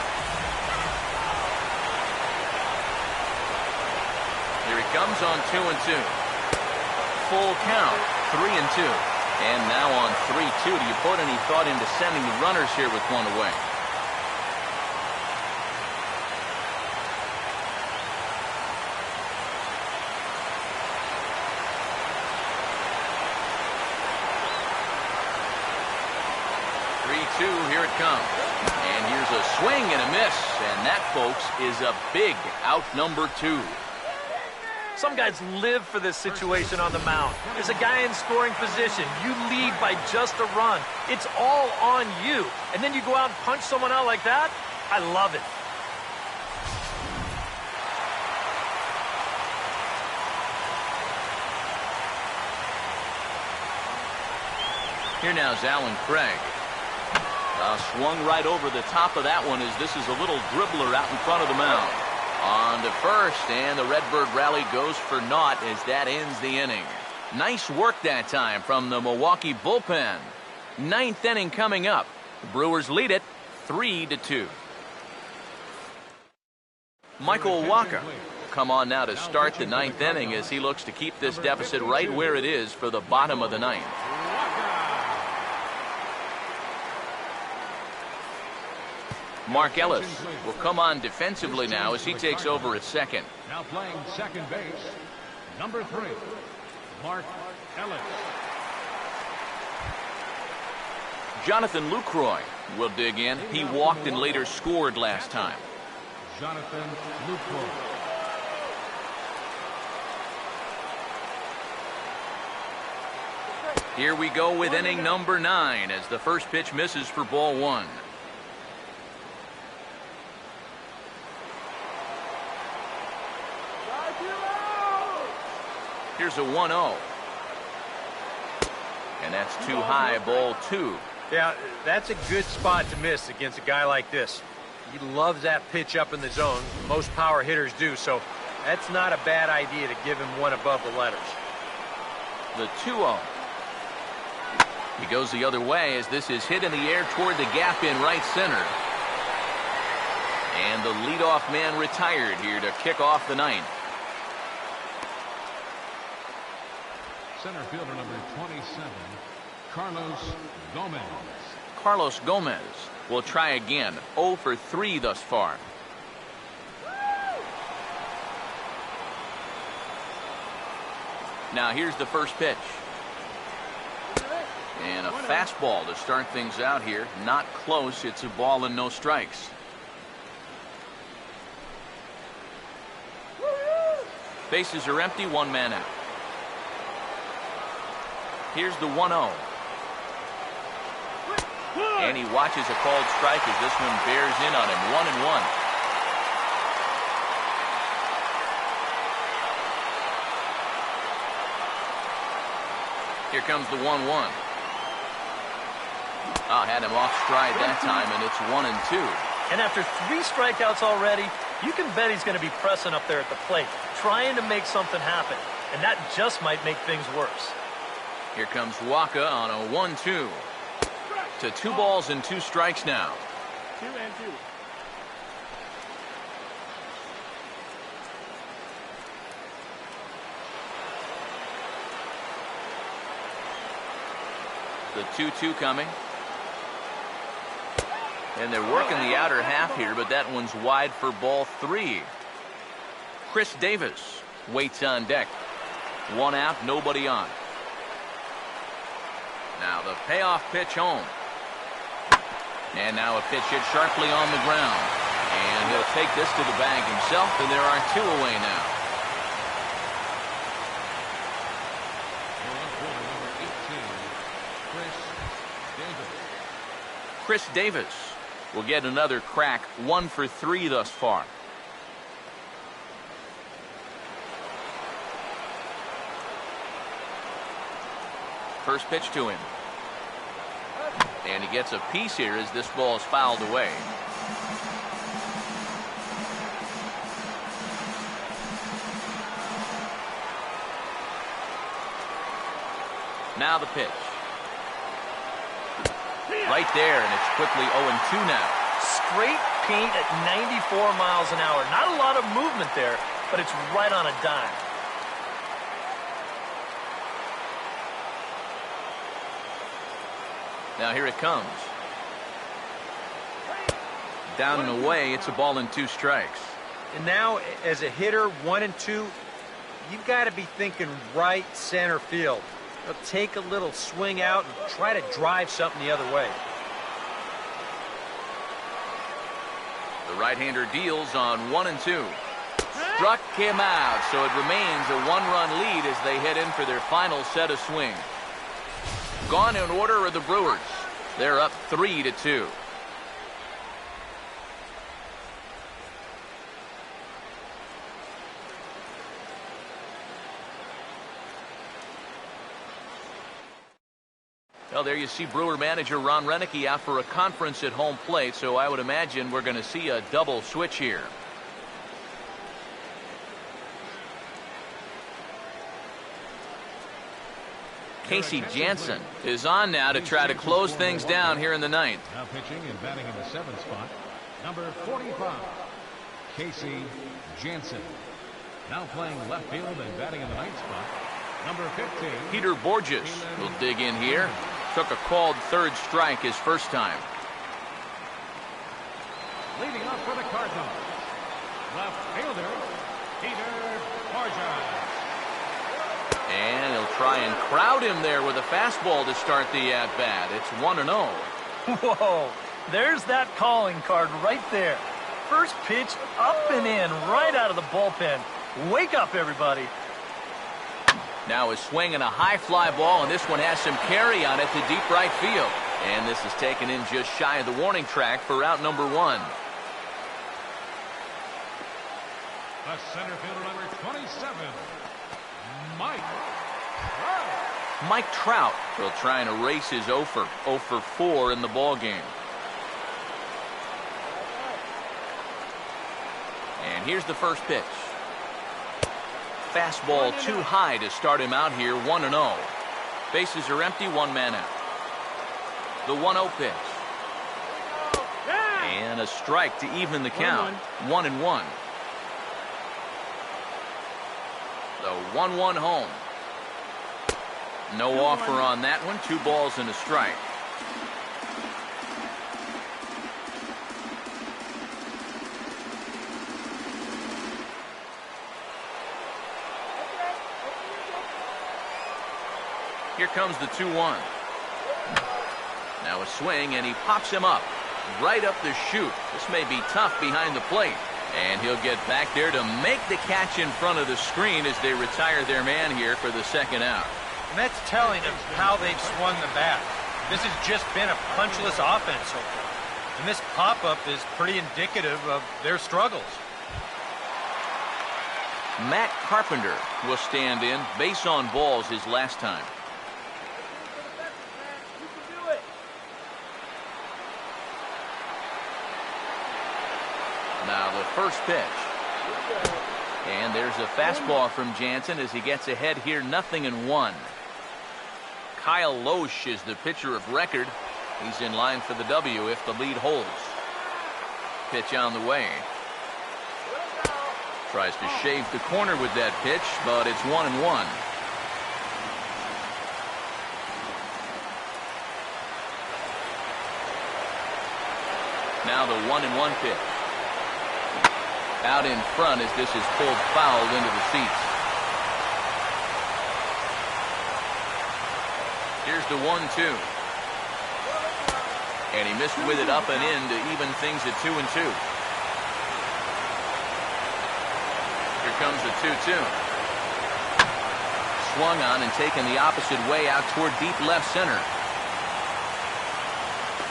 Here he comes on 2-2. Full count, 3-2. And now on 3-2. Do you put any thought into sending the runners here with 1 away? Here it comes. And here's a swing and a miss. And that, folks, is a big out number 2. Some guys live for this situation on the mound. There's a guy in scoring position. You lead by just a run. It's all on you. And then you go out and punch someone out like that? I love it. Here now is Alan Craig. Swung right over the top of that one as this is a little dribbler out in front of the mound. On to first, and the Redbird rally goes for naught as that ends the inning. Nice work that time from the Milwaukee bullpen. 9th inning coming up. The Brewers lead it 3-2. Michael Wacha will come on now to start the 9th inning as he looks to keep this deficit right where it is for the bottom of the 9th. Mark Ellis will come on defensively now as he takes over at second. Now playing second base, number 3, Mark Ellis. Jonathan Lucroy will dig in. He walked and later scored last time. Jonathan Lucroy. Here we go with inning number 9 as the first pitch misses for ball 1. Here's a 1-0. And that's too high, ball 2. Yeah, that's a good spot to miss against a guy like this. He loves that pitch up in the zone. Most power hitters do, so that's not a bad idea to give him one above the letters. The 2-0. He goes the other way as this is hit in the air toward the gap in right center. And the leadoff man retired here to kick off the 9th. Center fielder number 27, Carlos Gomez. Carlos Gomez will try again. 0 for 3 thus far. Now here's the first pitch. And a fastball to start things out here. Not close. It's a ball and no strikes. Bases are empty. 1 man out. Here's the 1-0. And he watches a called strike as this one bears in on him. 1-1. Here comes the 1-1. Oh, had him off stride that time, and it's 1-2. And after 3 strikeouts already, you can bet he's going to be pressing up there at the plate, trying to make something happen. And that just might make things worse. Here comes Waka on a 1-2. To 2 balls and 2 strikes now. 2-2. The 2-2 coming. And they're working the outer half here, but that one's wide for ball 3. Chris Davis waits on deck. 1 out, nobody on. Now the payoff pitch home. And now a pitch hit sharply on the ground. And he'll take this to the bag himself, and there are 2 away now. Chris Davis will get another crack. 1 for 3 thus far. First pitch to him. And he gets a piece here as this ball is fouled away. Now the pitch. Right there, and it's quickly 0-2 now. Straight paint at 94 miles an hour. Not a lot of movement there, but it's right on a dime. Now here it comes. Down and away, it's a ball and 2 strikes. And now, as a hitter, 1-2, you've got to be thinking right center field. Take a little swing out and try to drive something the other way. The right-hander deals on 1-2. Struck him out, so it remains a 1-run lead as they head in for their final set of swings. Gone in order are the Brewers. They're up 3-2. Well, there you see Brewer manager Ron Renicky out for a conference at home plate, so I would imagine we're going to see a double switch here. Casey Jansen is on now to try to close things down here in the 9th. Now pitching and batting in the 7th spot, number 45, Casey Jansen. Now playing left field and batting in the 9th spot, number 15. Peter Borges will dig in here. Took a called 3rd strike his first time. Leading off for the Cardinals, left fielder, Peter Borges. And he'll try and crowd him there with a fastball to start the at-bat. It's 1-0. Whoa, there's that calling card right there. First pitch up and in, right out of the bullpen. Wake up, everybody. Now a swing and a high fly ball, and this one has some carry on it to deep right field. And this is taken in just shy of the warning track for out number 1. The center fielder, number 27, Mike. Mike Trout will try and erase his 0 for 4 in the ball game. And here's the first pitch. Fastball too high to start him out here, 1-0. Bases are empty, 1 man out. The 1-0 pitch. And a strike to even the count, 1-1. The 1-1 home. No offer on that one. 2 balls and a strike. Here comes the 2-1. Now a swing, and he pops him up right up the chute. This may be tough behind the plate. And he'll get back there to make the catch in front of the screen as they retire their man here for the second out. And that's telling of how they've swung the bat. This has just been a punchless offense so far. And this pop-up is pretty indicative of their struggles. Matt Carpenter will stand in. Base on balls his last time. Now the first pitch. And there's a fastball from Jansen as he gets ahead here, 0-1. Kyle Loesch is the pitcher of record. He's in line for the W if the lead holds. Pitch on the way. Tries to shave the corner with that pitch, but it's 1-1. Now the 1-1 pitch. Out in front as this is pulled foul into the seats. Here's the 1-2. And he missed with it up and in to even things at 2-2. Here comes the 2-2. Swung on and taken the opposite way out toward deep left center.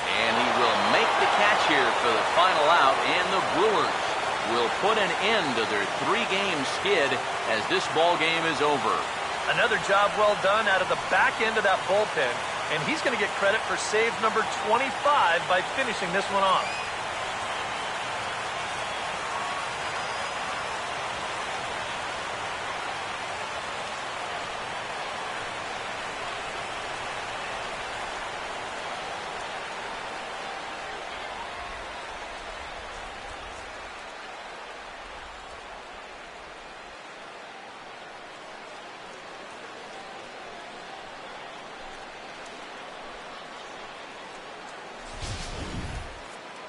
And he will make the catch here for the final out, and the Brewers will put an end to their 3-game skid as this ball game is over. Another job well done out of the back end of that bullpen, and he's going to get credit for save number 25 by finishing this one off.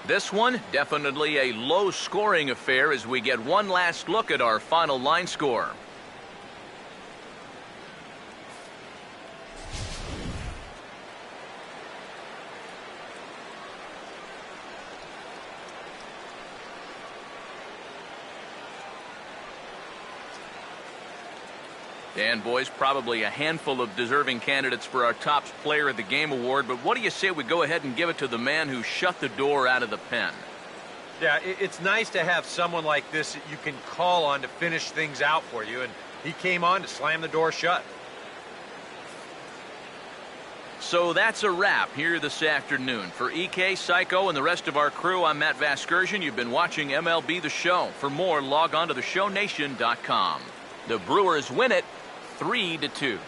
This one, definitely a low-scoring affair as we get one last look at our final line score. And boys, probably a handful of deserving candidates for our top player of the game award, but what do you say we go ahead and give it to the man who shut the door out of the pen? Yeah, it's nice to have someone like this that you can call on to finish things out for you, and he came on to slam the door shut. So that's a wrap here this afternoon. For EK, Psycho, and the rest of our crew, I'm Matt Vasgersian. You've been watching MLB The Show. For more, log on to theshownation.com. The Brewers win it 3-2.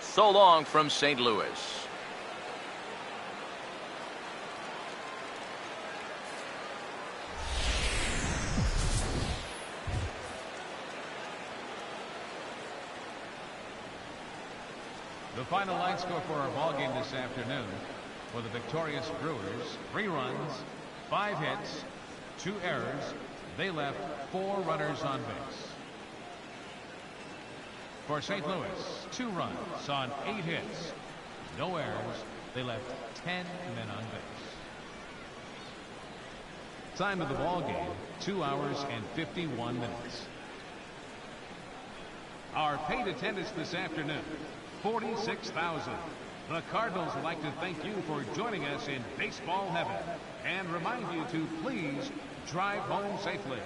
So long from St. Louis. The final line score for our ball game this afternoon for the victorious Brewers: 3 runs, 5 hits, 2 errors. They left 4 runners on base. For St. Louis, 2 runs on 8 hits, no errors. They left 10 men on base. Time of the ball game, 2 hours and 51 minutes. Our paid attendance this afternoon, 46,000. The Cardinals would like to thank you for joining us in baseball heaven and remind you to please drive home safely.